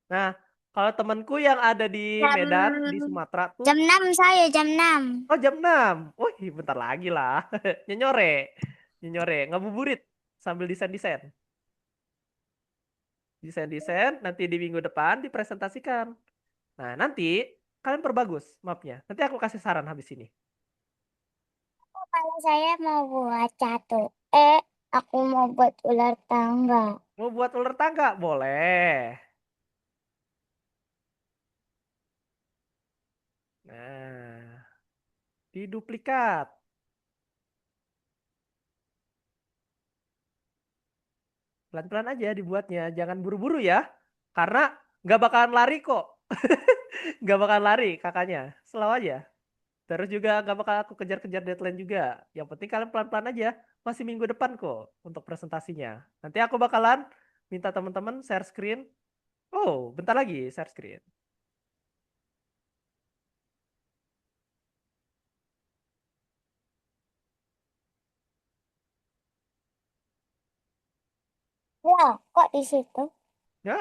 Nah, kalau temanku yang ada di Jam Medan, di Sumatera tuh, jam 6 saya jam 6. oh jam 6. Wih, bentar lagi lah. Nyenyore. Nyenyore, ngabuburit sambil desain-desain. Desain-desain, nanti di minggu depan dipresentasikan. Nah, nanti kalian perbagus mapnya. Nanti aku kasih saran habis ini. Kalau saya mau buat catur. Aku mau buat ular tangga. Mau buat ular tangga? Boleh. Nah, diduplikat. Pelan-pelan aja dibuatnya. Jangan buru-buru ya. Karena nggak bakalan lari kok. Nggak bakalan lari kakaknya. Slow aja. Terus juga nggak bakal aku kejar-kejar deadline juga. Yang penting kalian pelan-pelan aja. Masih minggu depan kok untuk presentasinya. Nanti aku bakalan minta teman-teman share screen. Oh, bentar lagi share screen. Wah, kok di situ? Ya,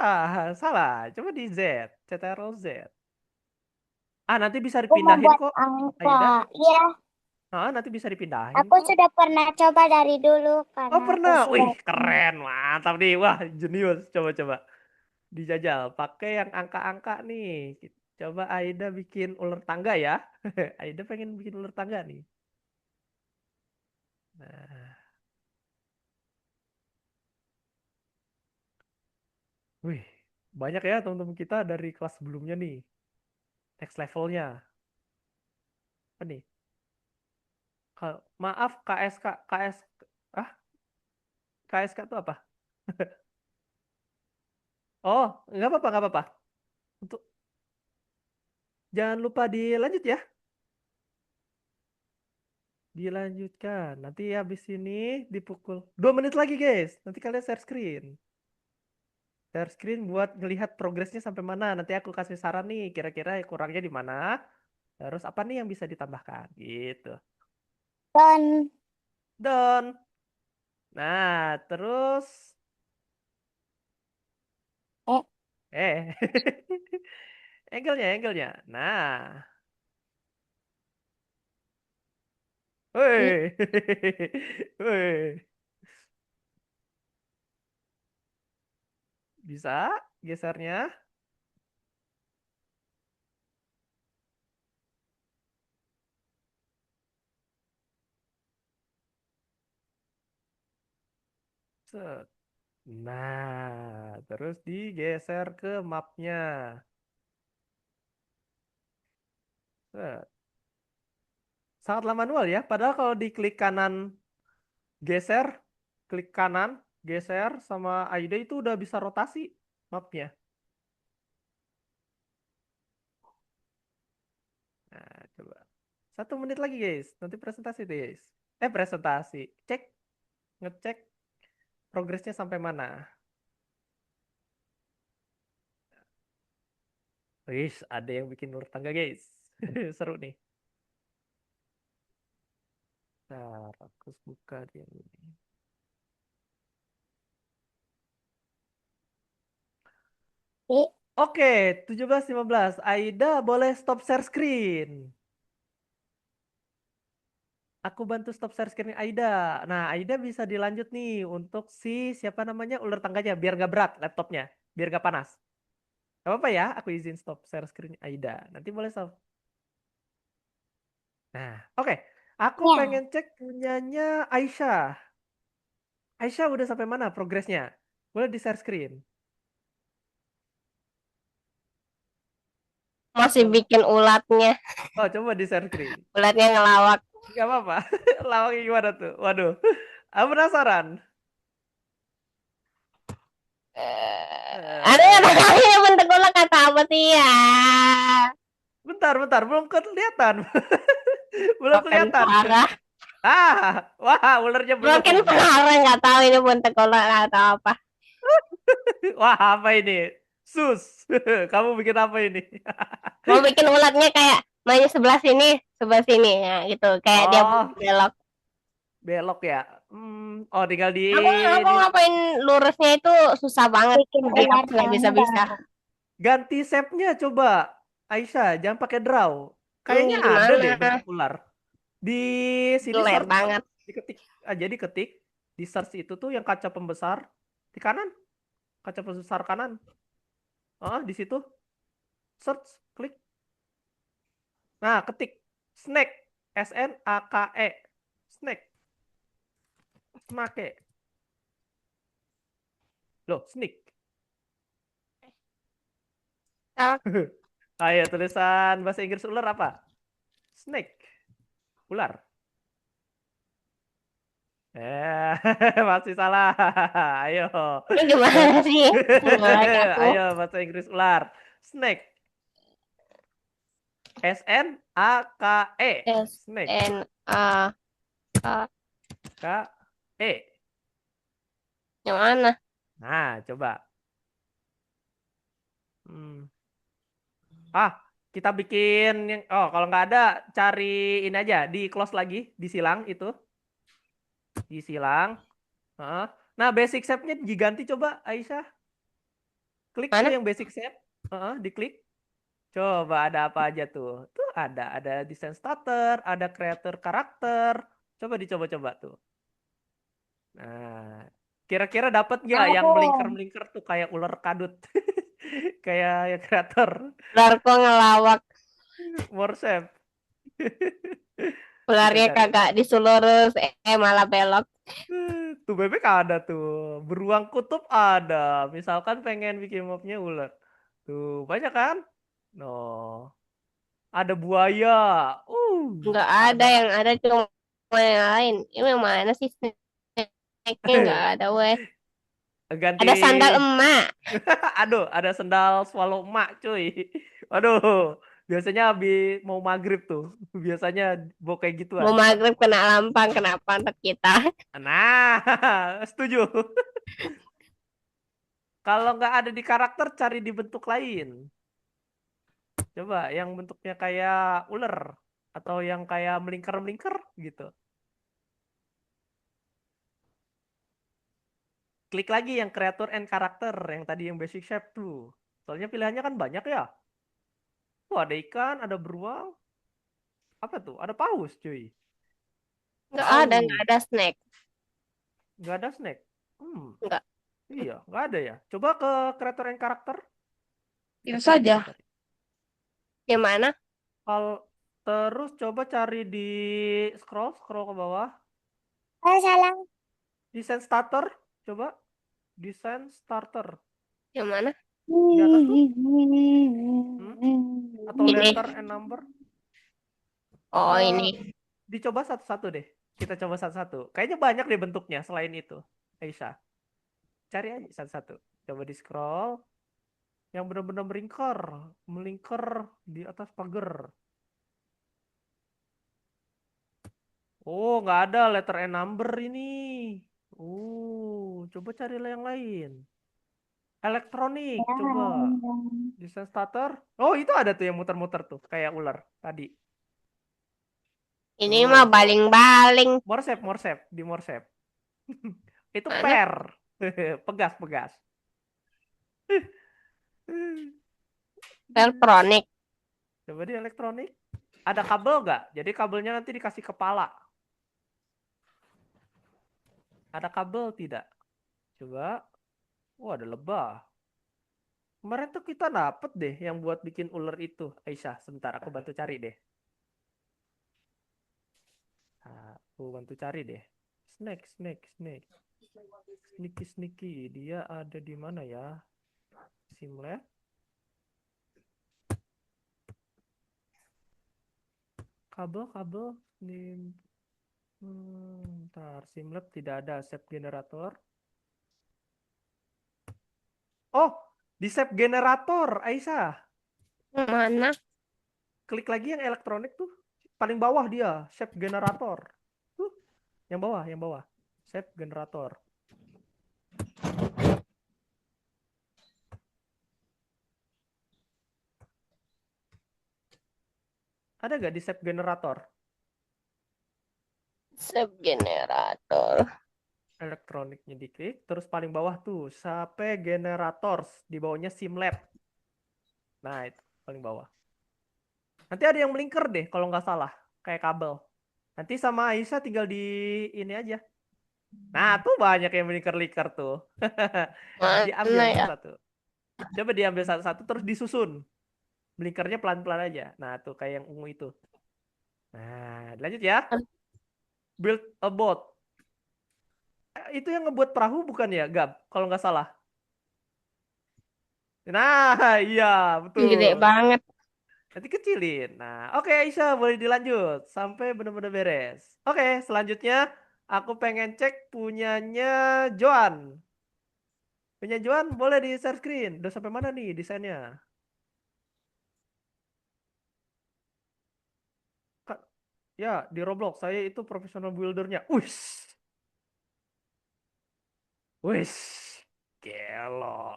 salah. Coba di Z. Ctrl Z. Nanti bisa Aku mau dipindahin buat kok. angka. Aida. Iya, Nanti bisa dipindahin aku kok. sudah pernah coba dari dulu Oh karena aku pernah. sudah Wih keren. Mantap nih. Wah jenius. Coba-coba. Dijajal. Pakai yang angka-angka nih. Coba Aida bikin ular tangga ya. Aida pengen bikin ular tangga nih. Nah. Wih. Banyak ya teman-teman kita dari kelas sebelumnya nih. Next levelnya. Apa nih? Maaf KSK. KS. Ah? KSK itu apa? Oh, nggak apa-apa, nggak apa-apa. Untuk jangan lupa dilanjut ya. Dilanjutkan. Nanti habis ini dipukul 2 menit lagi, guys. Nanti kalian share screen. Share screen buat ngelihat progresnya sampai mana. Nanti aku kasih saran nih, kira-kira kurangnya di mana. Terus apa nih yang bisa ditambahkan gitu. dan Done. Nah, terus eh eh angle-nya. Nah. i- Woi. Woi. Bisa gesernya. Set. Nah, terus digeser ke mapnya. Set. Sangatlah manual ya. Padahal kalau diklik kanan geser, klik kanan, geser sama AID itu udah bisa rotasi mapnya. Nah, coba. 1 menit lagi guys. Nanti presentasi deh guys. Presentasi. Cek, ngecek progresnya sampai mana. Wis, ada yang bikin ular tangga, guys. Seru nih. Nah, aku buka dia ini. Dik, Oke, 17:15. Aida boleh stop share screen. Aku bantu stop share screen Aida. Nah, Aida bisa dilanjut nih untuk si siapa namanya ular tangganya biar gak berat laptopnya, biar gak panas. Gak apa-apa ya, aku izin stop share screen Aida. Nanti boleh stop. Nah, oke. Aku ya. pengen cek punyanya Aisyah. Aisyah udah sampai mana progresnya? Boleh di share screen. Masih Boleh. bikin ulatnya. Oh, coba di share screen. Ulatnya ngelawak. Gak apa-apa. Lawaknya gimana tuh? Waduh. Aku penasaran. Ada yang Eh, namanya bentuk ulat kata apa sih ya? bentar, belum kelihatan. Belum Broken kelihatan. parah. Wah, ulernya Broken belum. parah nggak tahu ini bentuk ulat atau apa. Wah, apa ini? Sus. Kamu bikin apa ini? Mau bikin ulatnya kayak mainnya sebelah sini ya gitu. Kayak dia Oh, belok. belok ya. Oh, tinggal Aku di ngapain lurusnya itu susah banget. Bikin Jadi ular nggak bisa-bisa. tangga. ganti shape-nya coba. Aisyah, jangan pakai draw. Kayaknya ada Gimana? deh bentuk ular. Di sini Gelap search, banget. diketik aja diketik di search itu tuh yang kaca pembesar di kanan, kaca pembesar kanan. Di situ search, klik. Nah, ketik snake, SNAKE, snake, snake. Loh, snake. Ah, Ayo tulisan bahasa Inggris ular apa? Snake, ular. Masih salah. Ayo. ini gimana Bahasa- sih? Mulai aku. Ayo bahasa Inggris ular. Snake. SNAKE. S Snake. N A K. K E. Yang mana? Nah, coba. Hmm. Ah, kita bikin yang kalau nggak ada cari ini aja di close lagi disilang itu, disilang. Heeh. Nah, basic shape-nya diganti coba Aisyah. Klik tuh Mana? yang basic shape. Diklik. Coba ada apa aja tuh? Tuh ada desain starter, ada creator karakter. Coba dicoba-coba tuh. Nah, kira-kira dapat nggak yang Aku. melingkar-melingkar tuh kayak ular kadut? Kayak yang kreator Darko ngelawak. Morse. Kita Ularnya cari. kagak disulurus. Malah belok. Tuh bebek ada tuh. Beruang kutub ada. Misalkan pengen bikin mapnya ular. Tuh banyak kan? No. Ada buaya. Nggak ada Ada. yang ada cuma yang lain. Ini yang mana sih snack-nya nggak ada weh. Ganti. Ada sandal emak. Aduh, ada sendal swallow emak cuy. Waduh, biasanya habis mau maghrib tuh. Biasanya bawa kayak Mau gituan. maghrib kena lampang, kena pantat kita. Nah, setuju. Kalau nggak ada di karakter, cari di bentuk lain. Coba yang bentuknya kayak ular. Atau yang kayak melingkar-melingkar gitu. Klik lagi yang creator and karakter. Yang tadi yang basic shape tuh. Soalnya pilihannya kan banyak ya. Tuh ada ikan, ada beruang. Apa tuh? Ada paus cuy. Nggak Paus. ada snack. Nggak ada snack. Hmm, Nggak. iya, nggak ada ya. Coba ke creator and karakter. Bisa Cari, saja. cari. Gimana? Kalau terus coba cari di scroll ke bawah. Oh, salah. Desain starter, coba desain starter Yang mana? di atas tuh, hmm? Atau Ini. letter and number. Oh, Eh, ini. dicoba satu-satu deh. Kita coba satu-satu. Kayaknya banyak deh bentuknya selain itu. Aisyah, cari aja satu-satu. Coba di scroll yang benar-benar melingkar, melingkar di atas pagar. Oh, nggak ada letter and number ini. Coba cari yang lain. Elektronik, coba. Desain starter. Oh, itu ada tuh yang muter-muter tuh, kayak ular tadi. Ini mah Tuh, baling-baling. Morsep, Morsep, di Morsep. Itu Mana? per. Pegas, pegas. Elektronik. Coba di elektronik. Ada kabel nggak? Jadi kabelnya nanti dikasih kepala. Ada kabel tidak? Coba. Oh, ada lebah. Kemarin tuh kita dapet deh yang buat bikin ular itu. Aisyah, sebentar aku bantu cari deh. Aku bantu cari deh. Snake, snake, snake. Sneaky, sneaky. Dia ada di mana ya? Simlet. Kabel, kabel. Nim. Ntar, Simlab tidak ada. Save generator. Oh, di save generator, Aisyah. Mana? Klik lagi yang elektronik tuh. Paling bawah dia, save generator. Tuh, yang bawah, yang bawah. Save generator. Ada gak di save generator? Subgenerator. Elektroniknya diklik, terus paling bawah tuh, save generators. Di bawahnya Simlab. Nah, itu paling bawah. Nanti ada yang melinker deh kalau nggak salah, kayak kabel. Nanti sama Aisyah tinggal di ini aja. Nah, tuh banyak yang melingkar-lingkar tuh. Diambil Mana ya? satu-satu. Coba diambil satu-satu terus disusun. Blinkernya pelan-pelan aja. Nah, tuh kayak yang ungu itu. Nah, lanjut ya. Build a boat. Itu yang ngebuat perahu bukan ya, Gab? Kalau nggak salah. Nah, iya, Gede betul. banget. Nanti kecilin. Nah, oke Aisyah, boleh dilanjut. Sampai benar-benar beres. Oke, selanjutnya aku pengen cek punyanya Joan. Punya Joan boleh di share screen. Udah sampai mana nih desainnya? Kak, ya, di Roblox saya itu profesional buildernya. Wis. Wis. Gelo.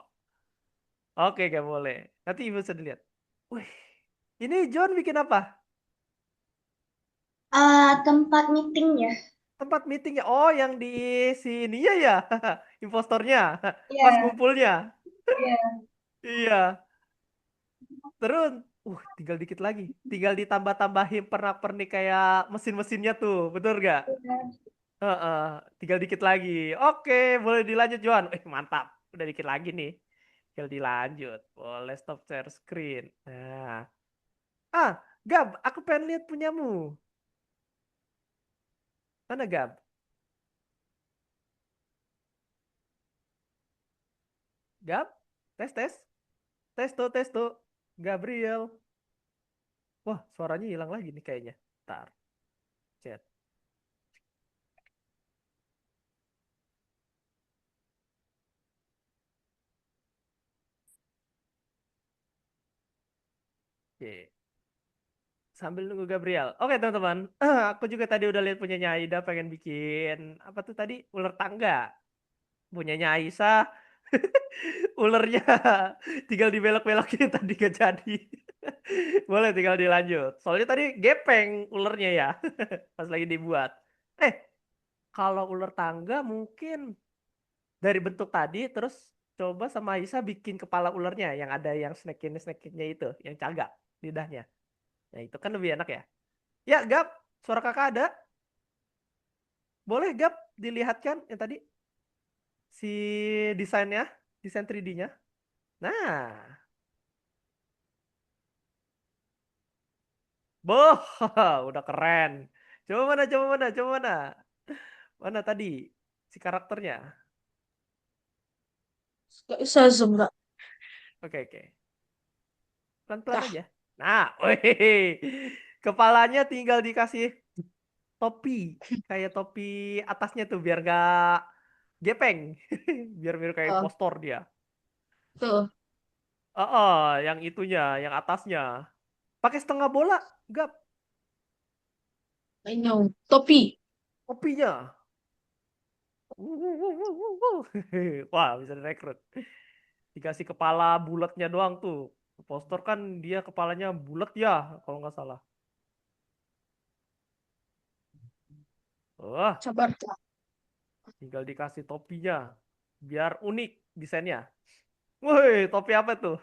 Oke, gak boleh. Nanti ibu bisa dilihat. Wih. Ini John bikin apa? Tempat meeting ya. Tempat meetingnya. Oh, yang di sini ya ya. Impostornya. Pas Iya, ngumpulnya. iya. Iya. Terus, tinggal dikit lagi. Tinggal ditambah-tambahin pernak-pernik kayak mesin-mesinnya tuh. Betul gak? Heeh, tinggal dikit lagi. Oke, boleh dilanjut Johan. Mantap. Udah dikit lagi nih. Tinggal dilanjut. Boleh stop share screen. Nah. Gab, aku pengen lihat punyamu. Mana Gab? Gab? Tes, tes. Tes tuh, tes tuh. Gabriel. Wah, suaranya hilang lagi nih kayaknya. Ntar. Chat. Oke. Sambil nunggu Gabriel. Oke, teman-teman. Aku juga tadi udah lihat punyanya Aida pengen bikin apa tuh tadi? Ular tangga. Punyanya Aisyah. Ulernya tinggal dibelok-belokin tadi gak jadi. Boleh tinggal dilanjut. Soalnya tadi gepeng ulernya ya. Pas lagi dibuat. Eh, kalau ular tangga mungkin dari bentuk tadi terus coba sama Aisyah bikin kepala ularnya yang ada yang snake-nya itu, yang cagak lidahnya. Nah, itu kan lebih enak ya. Ya, Gap, suara kakak ada? Boleh, Gap, dilihatkan yang tadi si desainnya, desain 3D-nya. Nah, boh, udah keren. Coba mana, coba mana, coba mana. Mana tadi si karakternya? Gak bisa zoom, Kak. Oke, oke. Pelan-pelan Dah. aja. Nah, wih. Kepalanya tinggal dikasih topi. Kayak topi atasnya tuh biar gak gepeng. Biar mirip kayak Oh, postor dia. tuh. Yang itunya, yang atasnya. Pakai setengah bola, Gap. I know. Topi. Topinya. Wah, bisa direkrut. Dikasih kepala bulatnya doang tuh. Poster kan dia kepalanya bulat ya, kalau nggak salah. Wah, Sabar. tinggal dikasih topinya. Biar unik desainnya. Woi, topi apa tuh?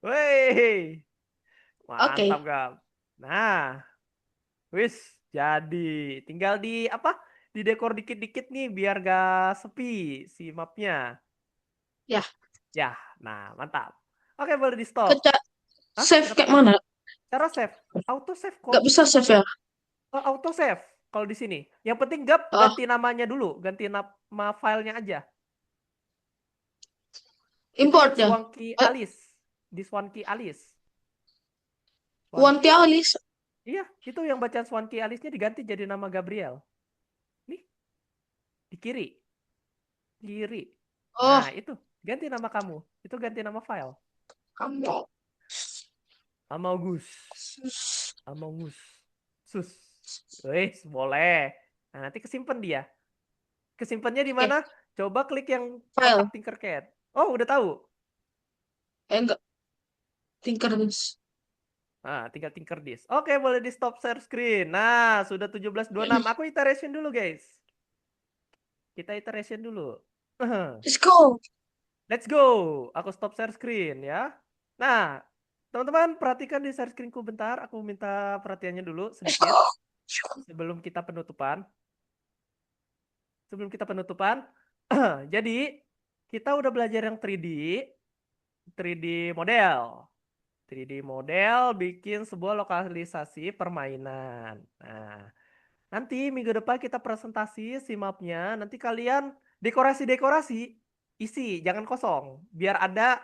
Woi, mantap Oke. gak? Nah, wis jadi. Tinggal di apa? Di dekor dikit-dikit nih biar gak sepi si mapnya. Ya. Ya, nah mantap. Oke, boleh di stop. Keca Hah? save Kenapa? kayak mana? Cara save, auto save kok. Nggak bisa save ya? Oh, auto save kalau di sini. Yang penting gap Oh, ganti namanya dulu, ganti nama filenya aja. Itu yang import ya. Swanky Eh, Alice. Di Swanky Alice. Wanti Swanky. Alis. Iya, itu yang bacaan Swanky Alice-nya diganti jadi nama Gabriel. Nih, di kiri. Kiri. Oh, Nah, itu. Ganti nama kamu. Itu ganti nama file. kamu. Amogus. Amogus. Sus. Wih, boleh. Nah, nanti kesimpan dia. Kesimpannya di Oke, mana? Coba klik yang kotak file. Tinkercad. Oh, udah tahu. Enggak. Tinkerlist. Nah, tinggal tinker disk. Oke, boleh di stop share screen. Nah, sudah 17:26. Aku iteration dulu, guys. Kita iteration dulu. Let's go. Let's go. Aku stop share screen ya. Nah, teman-teman perhatikan di share screenku bentar. Aku minta perhatiannya dulu Let's go. sedikit sebelum kita penutupan. Sebelum kita penutupan. Jadi, kita udah belajar yang 3D model. 3D model bikin sebuah lokalisasi permainan. Nah, nanti minggu depan kita presentasi si mapnya. Nanti kalian dekorasi-dekorasi isi, jangan kosong. Biar ada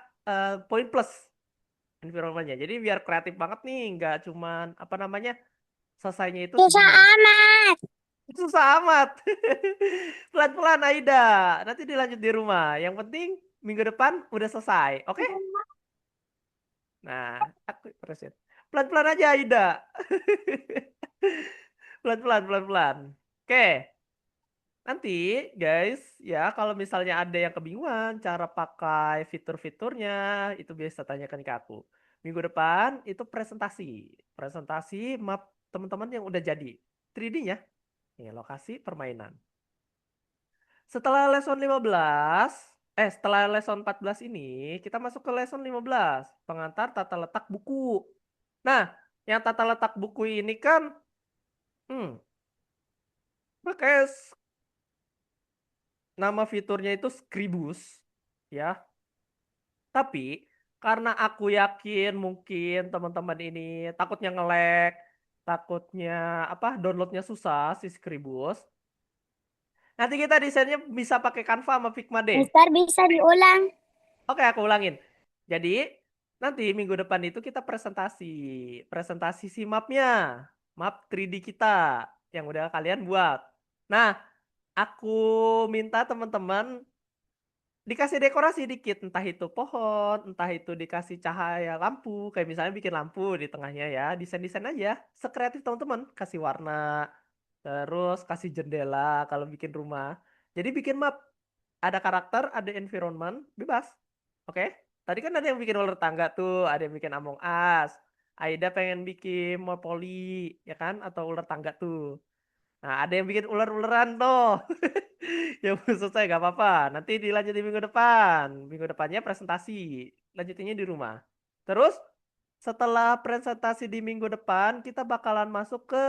poin plus environment-nya. Jadi biar kreatif banget nih, nggak cuman apa namanya selesainya itu Susah segini. amat. Susah amat. Pelan-pelan Aida. Nanti dilanjut di rumah. Yang penting minggu depan udah selesai. Oke? Nah, aku present. Pelan-pelan aja Aida. Pelan-pelan, pelan-pelan. Oke. Nanti guys, ya kalau misalnya ada yang kebingungan cara pakai fitur-fiturnya, itu bisa tanyakan ke aku. Minggu depan itu presentasi. Presentasi map teman-teman yang udah jadi. 3D-nya. Ini lokasi permainan. Setelah lesson 15, setelah lesson 14 ini, kita masuk ke lesson 15. Pengantar tata letak buku. Nah, yang tata letak buku ini kan, pakai nama fiturnya itu Scribus, ya. Tapi karena aku yakin mungkin teman-teman ini takutnya nge-lag, takutnya apa downloadnya susah si Scribus. Nanti kita desainnya bisa pakai Canva sama Figma deh. Mister bisa diulang. Oke, aku ulangin. Jadi nanti minggu depan itu kita presentasi, presentasi si mapnya, map 3D kita yang udah kalian buat. Nah, aku minta teman-teman dikasih dekorasi dikit, entah itu pohon, entah itu dikasih cahaya lampu, kayak misalnya bikin lampu di tengahnya ya, desain-desain aja, sekreatif teman-teman, kasih warna, terus kasih jendela kalau bikin rumah. Jadi bikin map, ada karakter, ada environment, bebas. Oke? Tadi kan ada yang bikin ular tangga tuh, ada yang bikin Among Us, Aida pengen bikin Monopoly, ya kan? Atau ular tangga tuh. Nah, ada yang bikin ular-ularan tuh. Ya selesai gak apa-apa. Nanti dilanjut di minggu depan. Minggu depannya presentasi. Lanjutinnya di rumah. Terus setelah presentasi di minggu depan, kita bakalan masuk ke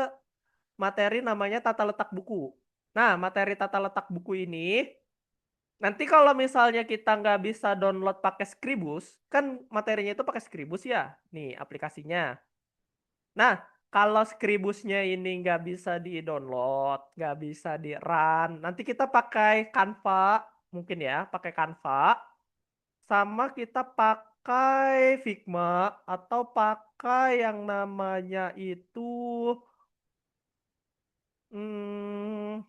materi namanya tata letak buku. Nah, materi tata letak buku ini, nanti kalau misalnya kita nggak bisa download pakai Scribus, kan materinya itu pakai Scribus ya. Nih, aplikasinya. Nah, kalau Scribusnya ini nggak bisa di-download, nggak bisa di-run, nanti kita pakai Canva, mungkin ya, pakai Canva, sama kita pakai Figma, atau pakai yang namanya itu, hmm,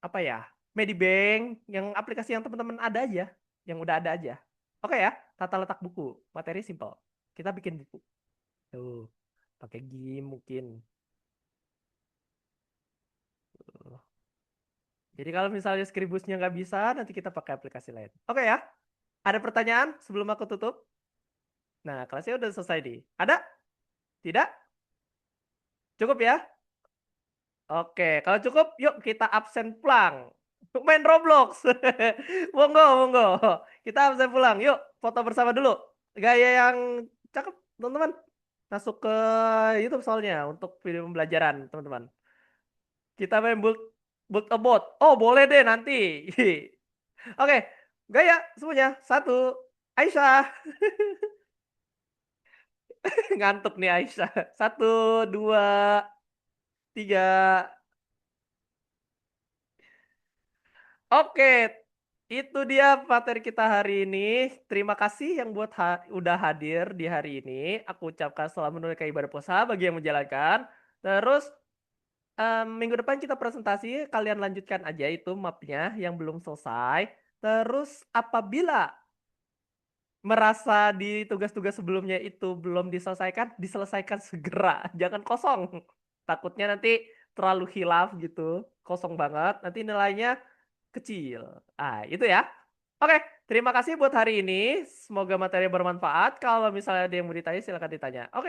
apa ya, Medibank, yang aplikasi yang teman-teman ada aja, yang udah ada aja. Oke ya, tata letak buku, materi simple. Kita bikin buku. Tuh, pakai GIMP mungkin. Jadi kalau misalnya Scribusnya nggak bisa, nanti kita pakai aplikasi lain. Oke ya, ada pertanyaan sebelum aku tutup? Nah, kelasnya udah selesai nih. Ada? Tidak? Cukup ya? Oke, kalau cukup, yuk kita absen pulang. Main Roblox. Monggo, monggo. Kita absen pulang. Yuk, foto bersama dulu. Gaya yang cakep, teman-teman. Masuk ke YouTube soalnya untuk video pembelajaran, teman-teman. Kita main build a bot. Oh, boleh deh nanti. Oke, gaya semuanya. Satu, Aisyah. Ngantuk nih Aisyah. Satu, dua, tiga. Oke, itu dia materi kita hari ini. Terima kasih yang udah hadir di hari ini. Aku ucapkan selamat menunaikan ibadah puasa bagi yang menjalankan. Terus minggu depan kita presentasi, kalian lanjutkan aja itu mapnya yang belum selesai. Terus apabila merasa di tugas-tugas sebelumnya itu belum diselesaikan segera. Jangan kosong. Takutnya nanti terlalu hilaf gitu, kosong banget. Nanti nilainya kecil. Itu ya. Oke, terima kasih buat hari ini. Semoga materi bermanfaat. Kalau misalnya ada yang mau ditanya, silakan ditanya. Oke.